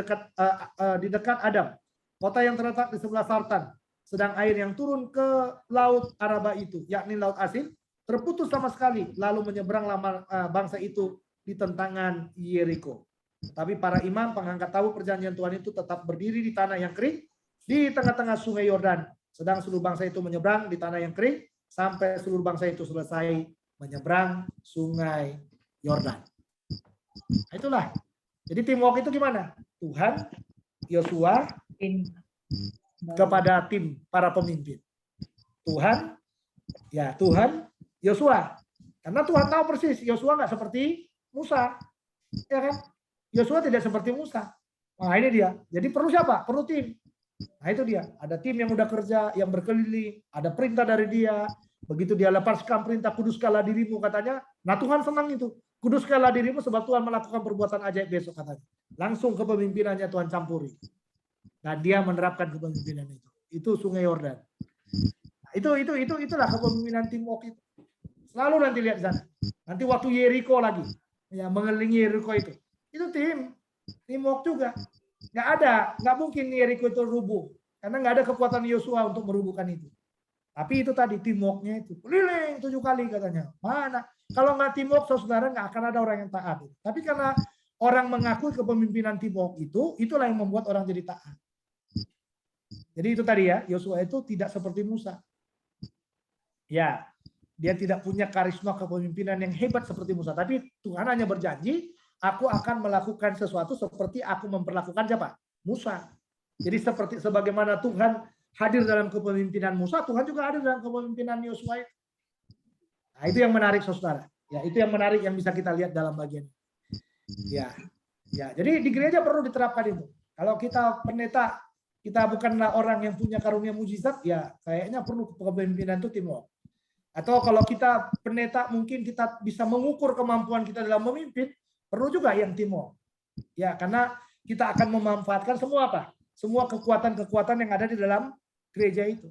dekat Adam, kota yang terletak di sebelah Sartan. Sedang air yang turun ke laut Araba itu, yakni laut Asin, terputus sama sekali, lalu menyeberanglah bangsa itu di tentangan Yeriko. Tapi para imam pengangkat tabut perjanjian Tuhan itu tetap berdiri di tanah yang kering di tengah-tengah sungai Yordan. Sedang seluruh bangsa itu menyeberang di tanah yang kering sampai seluruh bangsa itu selesai menyeberang sungai Yordan. Nah, itulah. Jadi teamwork itu gimana? Tuhan, Yosua, kepada tim para pemimpin. Tuhan, Yosua. Karena Tuhan tahu persis Yosua nggak seperti Musa, ya kan? Yosua tidak seperti Musa. Nah ini dia. Jadi perlu siapa? Perlu tim. Nah itu dia. Ada tim yang udah kerja, yang berkeliling, ada perintah dari dia. Begitu dia lepaskan perintah kuduskanlah dirimu katanya. Nah Tuhan senang itu. Kuduskanlah dirimu sebab Tuhan melakukan perbuatan ajaib besok katanya. Langsung kepemimpinannya Tuhan campuri. Nah dia menerapkan kepemimpinan itu. Itu sungai Yordan. Nah, itulah kepemimpinan teamwork itu. Selalu nanti lihat di sana. Nanti waktu Yeriko lagi, ya mengelilingi Yeriko itu teamwork juga. Nggak mungkin Yeriko itu rubuh karena nggak ada kekuatan Yosua untuk merubuhkan itu. Tapi itu tadi teamworknya itu keliling 7 kali katanya. Mana? Kalau nggak teamwork saudara nggak akan ada orang yang taat. Tapi karena orang mengakui kepemimpinan teamwork itulah yang membuat orang jadi taat. Jadi itu tadi ya, Yosua itu tidak seperti Musa. Ya, dia tidak punya karisma kepemimpinan yang hebat seperti Musa. Tapi Tuhan hanya berjanji, aku akan melakukan sesuatu seperti aku memperlakukan siapa? Musa. Jadi sebagaimana Tuhan hadir dalam kepemimpinan Musa, Tuhan juga hadir dalam kepemimpinan Yosua. Nah, itu yang menarik saudara. Ya, itu yang menarik yang bisa kita lihat dalam bagian. Ya. Jadi di gereja perlu diterapkan itu. Kalau kita pendeta, kita bukanlah orang yang punya karunia mujizat, ya kayaknya perlu kepemimpinan itu teamwork. Atau kalau kita pendeta mungkin kita bisa mengukur kemampuan kita dalam memimpin, perlu juga yang teamwork. Ya, karena kita akan memanfaatkan semua apa? Semua kekuatan-kekuatan yang ada di dalam gereja itu.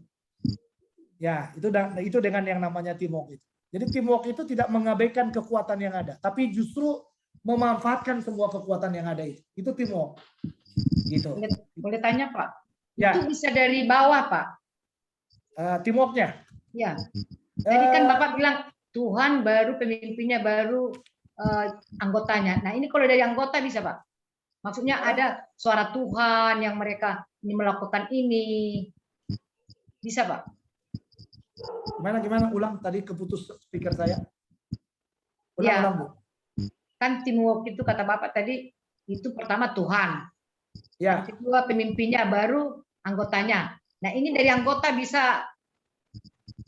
Ya, itu dengan yang namanya teamwork itu. Jadi teamwork itu tidak mengabaikan kekuatan yang ada, tapi justru memanfaatkan semua kekuatan yang ada itu. Itu teamwork. Gitu. Boleh tanya, Pak? Ya. Itu bisa dari bawah, Pak? Teamworknya? Ya. Tadi kan Bapak bilang Tuhan baru pemimpinnya, baru anggotanya. Nah ini kalau dari anggota bisa Pak? Maksudnya ada suara Tuhan yang mereka ini melakukan ini. Bisa Pak? Gimana? Ulang tadi keputus speaker saya. Ulang Bu. Kan teamwork itu kata Bapak tadi, itu pertama Tuhan. Ya. Yang kedua pemimpinnya, baru anggotanya. Nah ini dari anggota bisa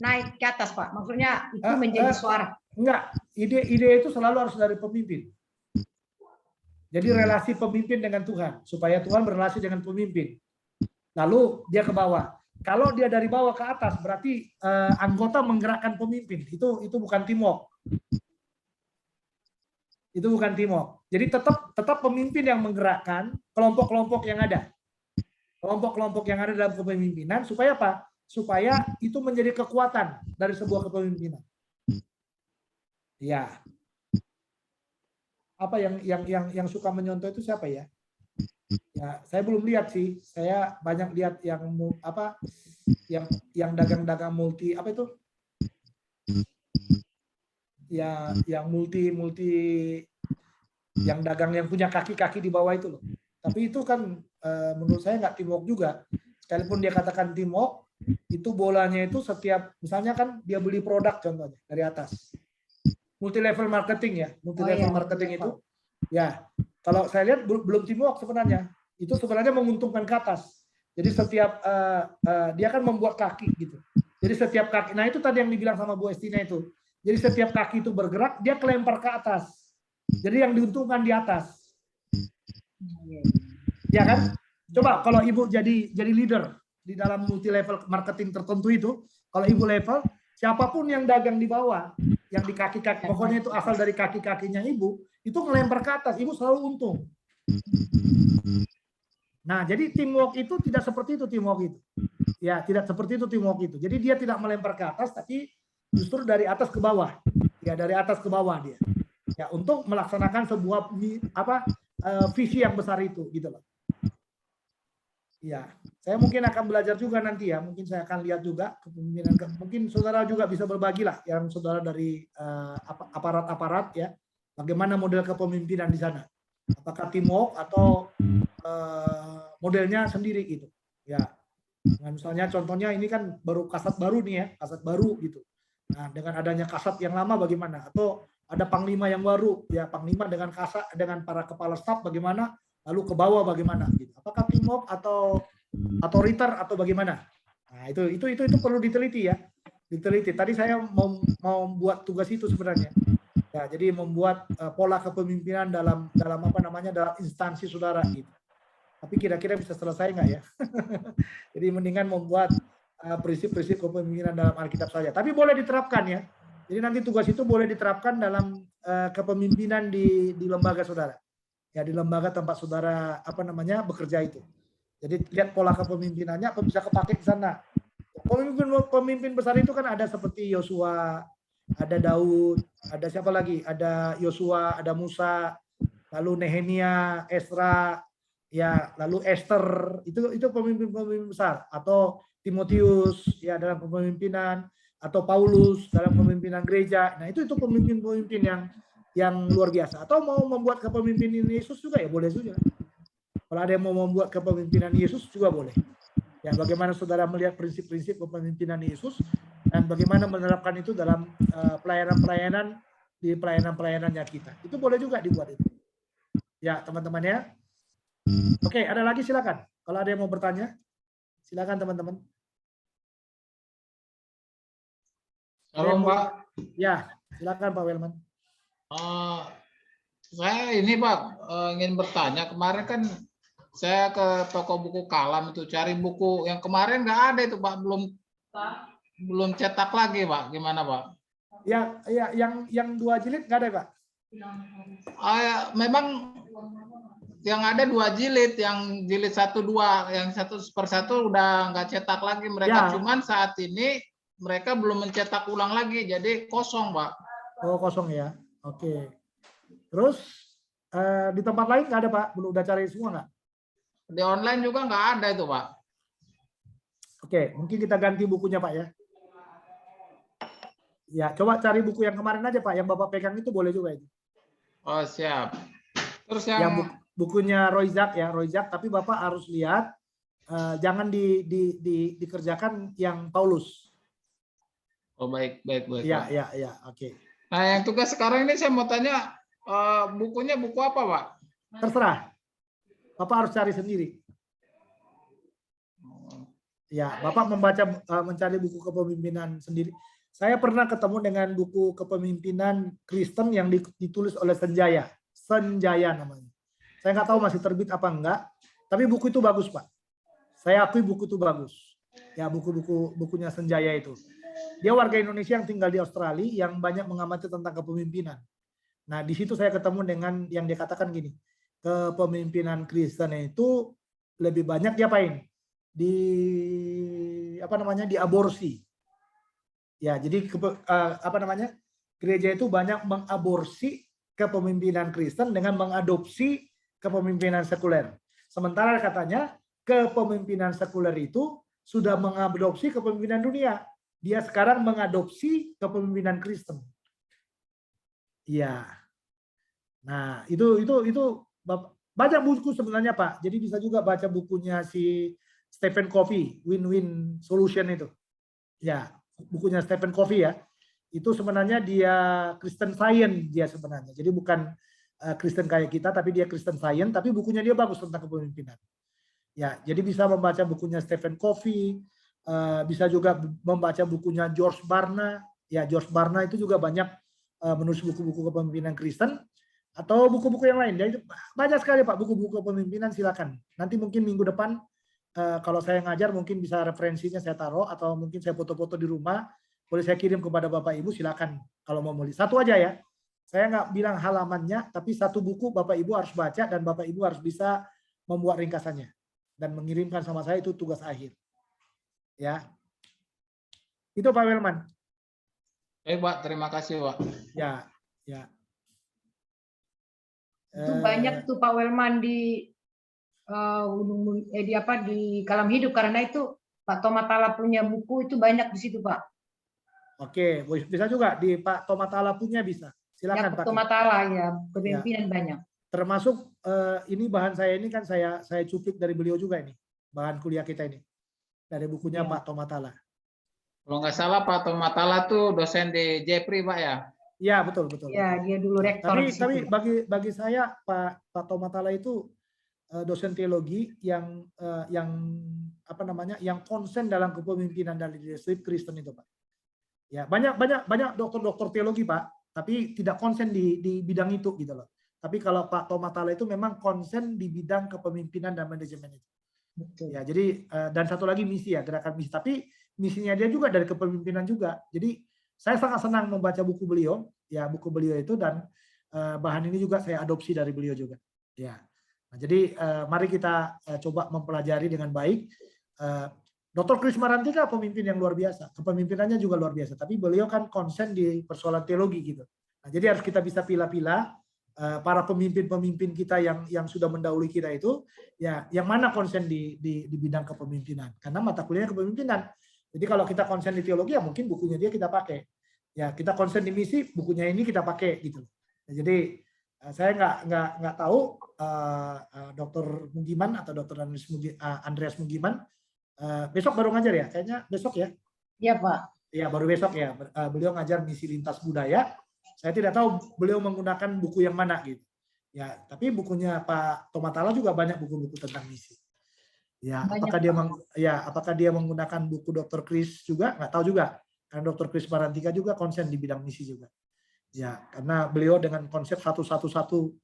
naik ke atas Pak. Maksudnya itu menjadi suara. Enggak, ide itu selalu harus dari pemimpin. Jadi relasi pemimpin dengan Tuhan, supaya Tuhan berrelasi dengan pemimpin. Lalu dia ke bawah. Kalau dia dari bawah ke atas, berarti anggota menggerakkan pemimpin. Itu bukan teamwork. Itu bukan teamwork. Jadi tetap pemimpin yang menggerakkan kelompok-kelompok yang ada. Kelompok-kelompok yang ada dalam kepemimpinan supaya apa? Supaya itu menjadi kekuatan dari sebuah kepemimpinan. Ya. Apa yang suka menyontoh itu siapa ya? Ya, saya belum lihat sih. Saya banyak lihat yang dagang-dagang multi apa itu? Ya, yang multi yang dagang yang punya kaki-kaki di bawah itu loh. Tapi itu kan menurut saya nggak teamwork juga. Sekalipun dia katakan teamwork, itu bolanya itu setiap, misalnya kan dia beli produk contohnya dari atas. Multi level marketing ya, multi level marketing itu. Ya, kalau saya lihat belum teamwork sebenarnya. Itu sebenarnya menguntungkan ke atas. Jadi setiap dia kan membuat kaki gitu. Jadi setiap kaki, nah itu tadi yang dibilang sama Bu Estina itu. Jadi setiap kaki itu bergerak, dia kelempar ke atas. Jadi yang diuntungkan di atas. Ya kan? Coba kalau Ibu jadi leader di dalam multi level marketing tertentu itu, kalau Ibu level, siapapun yang dagang di bawah, yang di kaki-kaki, pokoknya itu asal dari kaki-kakinya Ibu, itu ngelempar ke atas, Ibu selalu untung. Nah, jadi teamwork itu tidak seperti itu teamwork itu. Ya, tidak seperti itu teamwork itu. Jadi dia tidak melempar ke atas, tapi justru dari atas ke bawah. Ya, dari atas ke bawah dia. Ya, untuk melaksanakan sebuah visi yang besar itu, gitu loh. Ya, saya mungkin akan belajar juga nanti ya. Mungkin saya akan lihat juga kepemimpinan. Mungkin saudara juga bisa berbagi lah, yang saudara dari aparat-aparat ya. Bagaimana model kepemimpinan di sana? Apakah teamwork atau modelnya sendiri gitu? Ya, nah, misalnya contohnya ini kan baru kasat baru nih ya, kasat baru gitu. Nah, dengan adanya kasat yang lama bagaimana? Atau ada panglima yang baru, ya panglima dengan kasat dengan para kepala staf bagaimana? Lalu ke bawah bagaimana? Gitu. Apakah teamwork atau otoriter atau bagaimana? Nah, itu perlu diteliti ya, diteliti. Tadi saya mau buat tugas itu sebenarnya. Ya, jadi membuat pola kepemimpinan dalam dalam instansi saudara gitu. Tapi kira-kira bisa selesai nggak ya? Jadi mendingan membuat prinsip-prinsip kepemimpinan dalam Alkitab saja. Tapi boleh diterapkan ya. Jadi nanti tugas itu boleh diterapkan dalam kepemimpinan di lembaga saudara. Ya, di lembaga tempat saudara bekerja itu. Jadi lihat pola kepemimpinannya apa bisa kepake di sana. Pemimpin besar itu kan ada seperti Yosua, ada Daud, ada siapa lagi? Ada Yosua, ada Musa, lalu Nehemia, Esra, ya, lalu Esther, itu pemimpin-pemimpin besar, atau Timotius ya dalam kepemimpinan, atau Paulus dalam kepemimpinan gereja. Nah, itu pemimpin-pemimpin yang luar biasa. Atau mau membuat kepemimpinan Yesus juga ya boleh juga. Kalau ada yang mau membuat kepemimpinan Yesus juga boleh. Ya, bagaimana saudara melihat prinsip-prinsip kepemimpinan Yesus dan bagaimana menerapkan itu dalam pelayanan-pelayanan di pelayanan-pelayanannya kita. Itu boleh juga dibuat itu. Ya, teman-teman ya. Oke, ada lagi silakan. Kalau ada yang mau bertanya, silakan teman-teman. Halo Pak. Ya, silakan Pak Welman. Saya ini Pak ingin bertanya, kemarin kan saya ke toko buku Kalam itu cari buku yang kemarin nggak ada itu Pak, belum cetak lagi Pak, gimana Pak? Ya, yang 2 jilid nggak ada Pak? Memang yang ada 2 jilid, yang jilid 1-2, yang 1/1 udah nggak cetak lagi mereka, cuman saat ini mereka belum mencetak ulang lagi, jadi kosong Pak. Oh, kosong ya, oke. Terus di tempat lain nggak ada Pak? Belum udah cari semua nggak? Di online juga nggak ada itu Pak. Oke, mungkin kita ganti bukunya Pak ya. Ya, coba cari buku yang kemarin aja Pak, yang Bapak pegang itu boleh juga itu. Oh siap. Terus yang bukunya Roy Zack ya, Roy Zack, tapi Bapak harus lihat jangan dikerjakan yang Paulus. Oh baik. Ya, oke. Nah, yang tugas sekarang ini saya mau tanya, bukunya buku apa Pak? Terserah. Bapak harus cari sendiri. Ya, Bapak mencari buku kepemimpinan sendiri. Saya pernah ketemu dengan buku kepemimpinan Kristen yang ditulis oleh Senjaya namanya. Saya nggak tahu masih terbit apa enggak, tapi buku itu bagus Pak. Saya akui buku itu bagus. Ya, bukunya Senjaya itu. Dia warga Indonesia yang tinggal di Australia yang banyak mengamati tentang kepemimpinan. Nah, di situ saya ketemu dengan yang dia katakan gini, kepemimpinan Kristen itu lebih banyak diapain? Diaborsi. Ya, jadi gereja itu banyak mengaborsi kepemimpinan Kristen dengan mengadopsi kepemimpinan sekuler. Sementara katanya kepemimpinan sekuler itu sudah mengadopsi kepemimpinan dunia. Dia sekarang mengadopsi kepemimpinan Kristen. Iya. Nah, itu baca buku sebenarnya, Pak. Jadi bisa juga baca bukunya si Stephen Covey, Win-Win Solution itu. Ya, bukunya Stephen Covey ya. Itu sebenarnya dia Christian Science dia sebenarnya. Jadi bukan Kristen kayak kita, tapi dia Christian Science, tapi bukunya dia bagus tentang kepemimpinan. Ya, jadi bisa membaca bukunya Stephen Covey, bisa juga membaca bukunya George Barna. Ya, George Barna itu juga banyak menulis buku-buku kepemimpinan Kristen atau buku-buku yang lain. Jadi banyak sekali Pak buku-buku kepemimpinan, silakan. Nanti mungkin minggu depan kalau saya ngajar mungkin bisa referensinya saya taruh atau mungkin saya foto-foto di rumah, boleh saya kirim kepada Bapak Ibu, silakan kalau mau beli. Satu aja ya. Saya nggak bilang halamannya, tapi satu buku Bapak Ibu harus baca dan Bapak Ibu harus bisa membuat ringkasannya dan mengirimkan sama saya, itu tugas akhir. Ya. Itu Pak Welman. Pak, terima kasih, Pak. Ya, ya. Itu banyak tuh Pak Welman di Kalam Hidup, karena itu Pak Tomatala punya buku itu banyak di situ, Pak. Oke, bisa juga di Pak Tomatala punya bisa. Silakan Pak Pak. Tomatala ya, kepemimpinan banyak. Termasuk ini bahan saya ini kan saya cuplik dari beliau juga ini, bahan kuliah kita ini dari bukunya Pak Tomatala. Kalau nggak salah Pak Tomatala tuh dosen di Jepri, Pak ya? Iya, betul. Ya, dia dulu rektor. Tapi bagi saya Pak Tomatala itu dosen teologi yang yang konsen dalam kepemimpinan dan leadership Kristen itu, Pak. Ya, banyak dokter teologi, Pak, tapi tidak konsen di bidang itu gitu loh. Tapi kalau Pak Tomatala itu memang konsen di bidang kepemimpinan dan manajemen itu. Betul. Ya, jadi dan satu lagi misi ya, gerakan misi. Tapi misinya dia juga dari kepemimpinan juga. Jadi saya sangat senang membaca buku beliau, ya buku beliau itu, dan bahan ini juga saya adopsi dari beliau juga. Ya, nah, jadi mari kita coba mempelajari dengan baik. Dr. Kris Marantika pemimpin yang luar biasa, kepemimpinannya juga luar biasa. Tapi beliau kan konsen di persoalan teologi gitu. Nah, jadi harus kita bisa pilah-pilah para pemimpin-pemimpin kita yang sudah mendahului kita itu, ya yang mana konsen di bidang kepemimpinan. Karena mata kuliahnya kepemimpinan. Jadi kalau kita konsen di teologi, ya mungkin bukunya dia kita pakai. Ya kita konsen di misi, bukunya ini kita pakai gitu. Nah, jadi saya nggak tahu Dr. Mugiman atau Dr. Andreas Mugiman besok baru ngajar ya, kayaknya besok ya. Iya Pak. Iya baru besok ya. Beliau ngajar misi lintas budaya. Saya tidak tahu beliau menggunakan buku yang mana gitu. Ya tapi bukunya Pak Tomatala juga banyak buku-buku tentang misi. Ya, apakah dia menggunakan buku Dr. Kris juga? Nggak tahu juga. Karena Dr. Kris Marantika juga konsen di bidang misi juga. Ya, karena beliau dengan konsep 111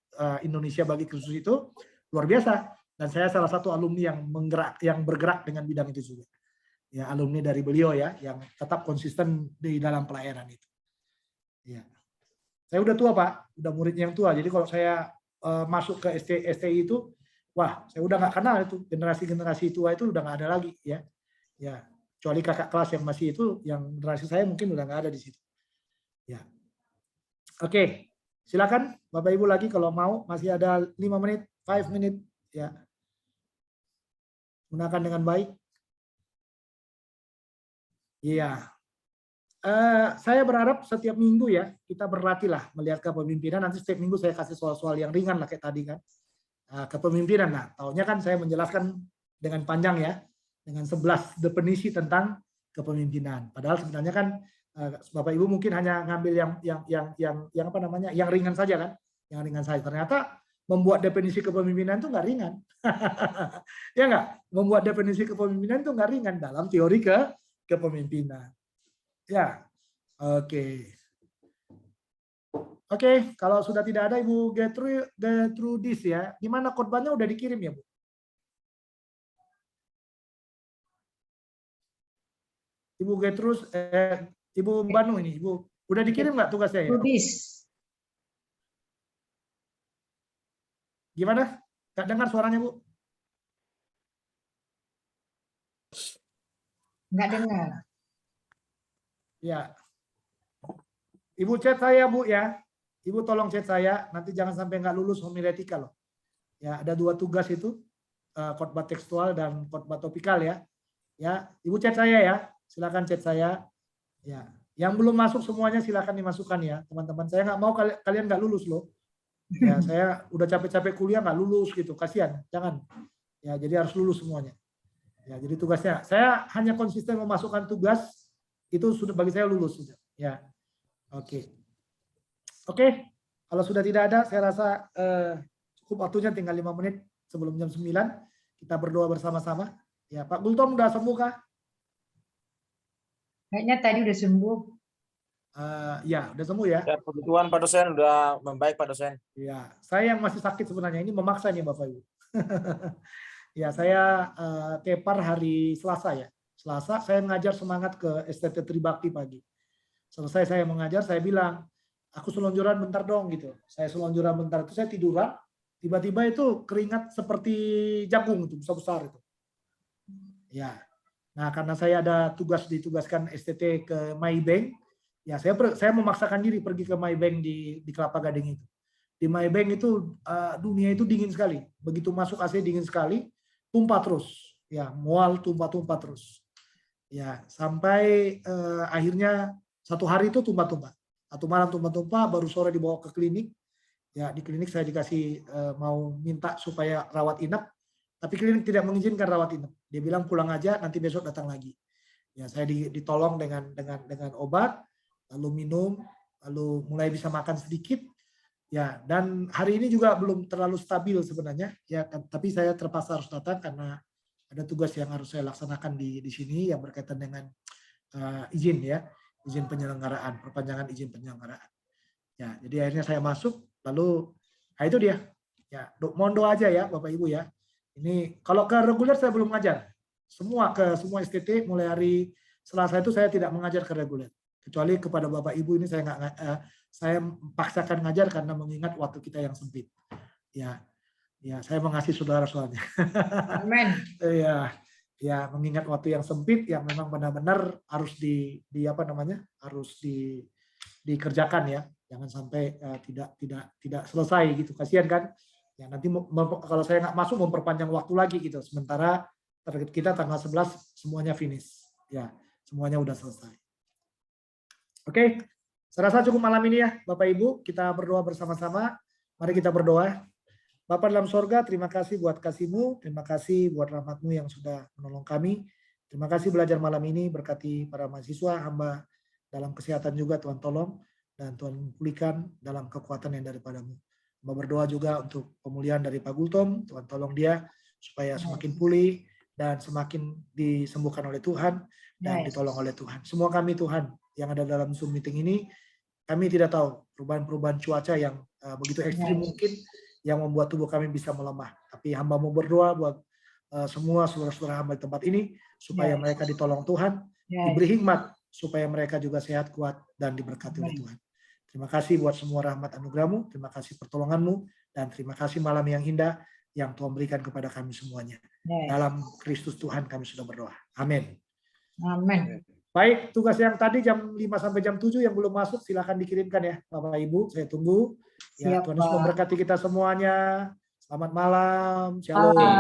Indonesia bagi Kristus itu luar biasa. Dan saya salah satu alumni yang bergerak dengan bidang itu juga. Ya, alumni dari beliau ya, yang tetap konsisten di dalam pelayanan itu. Ya. Saya udah tua Pak, udah muridnya yang tua. Jadi kalau saya masuk ke STI itu, wah, saya udah nggak kenal itu generasi tua itu udah nggak ada lagi ya. Ya, kecuali kakak kelas yang masih itu, yang generasi saya mungkin udah nggak ada di situ. Ya, oke, silakan Bapak Ibu lagi kalau mau, masih ada 5 menit, 5 menit ya. Gunakan dengan baik. Iya. Saya berharap setiap minggu ya kita berlatih melihat kepemimpinan. Nanti setiap minggu saya kasih soal-soal yang ringan kayak tadi kan. Kepemimpinan. Nah, taunya kan saya menjelaskan dengan panjang ya, dengan 11 definisi tentang kepemimpinan. Padahal sebenarnya kan Bapak Ibu mungkin hanya ngambil yang ringan saja kan, yang ringan saja. Ternyata membuat definisi kepemimpinan itu nggak ringan, ya nggak? Membuat definisi kepemimpinan itu nggak ringan dalam teori kepemimpinan. Ya, oke. Oke, kalau sudah tidak ada Ibu Gertrudis ya, gimana khotbahnya udah dikirim ya Bu? Ibu Getrus, Ibu Banu ini, Ibu udah dikirim nggak tugasnya ya? Rubis. Gimana? Nggak dengar suaranya, Bu? Nggak dengar. Ya. Ibu chat saya, Bu ya. Ibu tolong chat saya, nanti jangan sampai nggak lulus homiletika loh. Ya, ada 2 tugas itu, khotbah tekstual dan khotbah topikal ya. Ya, Ibu chat saya ya. Silakan chat saya. Ya, yang belum masuk semuanya silakan dimasukkan ya, teman-teman. Saya nggak mau kalian nggak lulus loh. Ya, saya udah capek-capek kuliah nggak lulus gitu, kasihan. Jangan. Ya, jadi harus lulus semuanya. Ya, jadi tugasnya, saya hanya konsisten memasukkan tugas itu sudah bagi saya lulus sudah. Ya, oke. Oke, kalau sudah tidak ada, saya rasa cukup waktunya tinggal 5 menit sebelum jam 9. Kita berdoa bersama-sama. Ya, Pak Gultom udah sembuh kah? Kayaknya tadi udah sembuh. Ya, udah sembuh ya. Ya, puji Tuhan Pak dosen, udah membaik Pak dosen. Ya, saya yang masih sakit sebenarnya. Ini memaksa nih Bapak Ibu. Ya, saya tepar hari Selasa ya. Selasa saya mengajar semangat ke STT Tribakti pagi. Selesai saya mengajar, saya bilang, aku selonjoran bentar dong gitu. Saya selonjoran bentar itu saya tiduran, tiba-tiba itu keringat seperti jagung itu besar-besar itu. Ya. Nah, karena saya ada ditugaskan STT ke Maybank, ya saya memaksakan diri pergi ke Maybank di Kelapa Gading itu. Di Maybank itu dunia itu dingin sekali. Begitu masuk AC dingin sekali, tumpah terus. Ya, mual tumpah-tumpah terus. Ya, sampai akhirnya 1 hari itu tumpah-tumpah. 1 malam tumpah-tumpah, baru sore dibawa ke klinik. Ya, di klinik saya dikasih mau minta supaya rawat inap, tapi klinik tidak mengizinkan rawat inap. Dia bilang pulang aja, nanti besok datang lagi. Ya, saya ditolong dengan obat, lalu minum, lalu mulai bisa makan sedikit. Ya, dan hari ini juga belum terlalu stabil sebenarnya. Ya, tapi saya terpaksa harus datang karena ada tugas yang harus saya laksanakan di sini yang berkaitan dengan izin ya, izin penyelenggaraan, perpanjangan izin penyelenggaraan. Ya, jadi akhirnya saya masuk, lalu nah itu dia. Ya, mohon doa aja ya Bapak Ibu ya. Ini kalau ke reguler saya belum ngajar. Semua STT mulai hari Selasa itu saya tidak mengajar ke reguler. Kecuali kepada Bapak Ibu ini saya paksakan ngajar karena mengingat waktu kita yang sempit. Ya, saya mengasihi saudara soalnya. Amin. Ya, mengingat waktu yang sempit yang memang benar-benar harus harus dikerjakan ya. Jangan sampai tidak selesai gitu. Kasihan kan? Ya, nanti kalau saya nggak masuk memperpanjang waktu lagi gitu. Sementara target kita tanggal 11 semuanya finish. Ya, semuanya udah selesai. Oke, saya rasa cukup malam ini ya Bapak Ibu. Kita berdoa bersama-sama. Mari kita berdoa. Bapa dalam sorga, terima kasih buat kasih-Mu, terima kasih buat rahmat-Mu yang sudah menolong kami. Terima kasih belajar malam ini, berkati para mahasiswa, hamba dalam kesehatan juga Tuhan tolong, dan Tuhan pulihkan dalam kekuatan yang daripada-Mu. Hamba berdoa juga untuk pemulihan dari Pak Gultom, Tuhan tolong dia supaya semakin pulih dan semakin disembuhkan oleh Tuhan dan ditolong oleh Tuhan. Semua kami Tuhan yang ada dalam Zoom meeting ini, kami tidak tahu perubahan-perubahan cuaca yang begitu ekstrim mungkin yang membuat tubuh kami bisa melemah. Tapi hamba mau berdoa buat semua saudara-saudara hamba di tempat ini, supaya mereka ditolong Tuhan, diberi hikmat, supaya mereka juga sehat, kuat, dan diberkati oleh Tuhan. Terima kasih buat semua rahmat anugerah-Mu, terima kasih pertolongan-Mu, dan terima kasih malam yang indah yang Tuhan berikan kepada kami semuanya. Dalam Kristus Tuhan kami sudah berdoa. Amin. Amin. Baik, tugas yang tadi jam 5 sampai jam 7 yang belum masuk silakan dikirimkan ya Bapak Ibu, saya tunggu. Ya, Tuhan Yesus memberkati kita semuanya. Selamat malam. Shalom.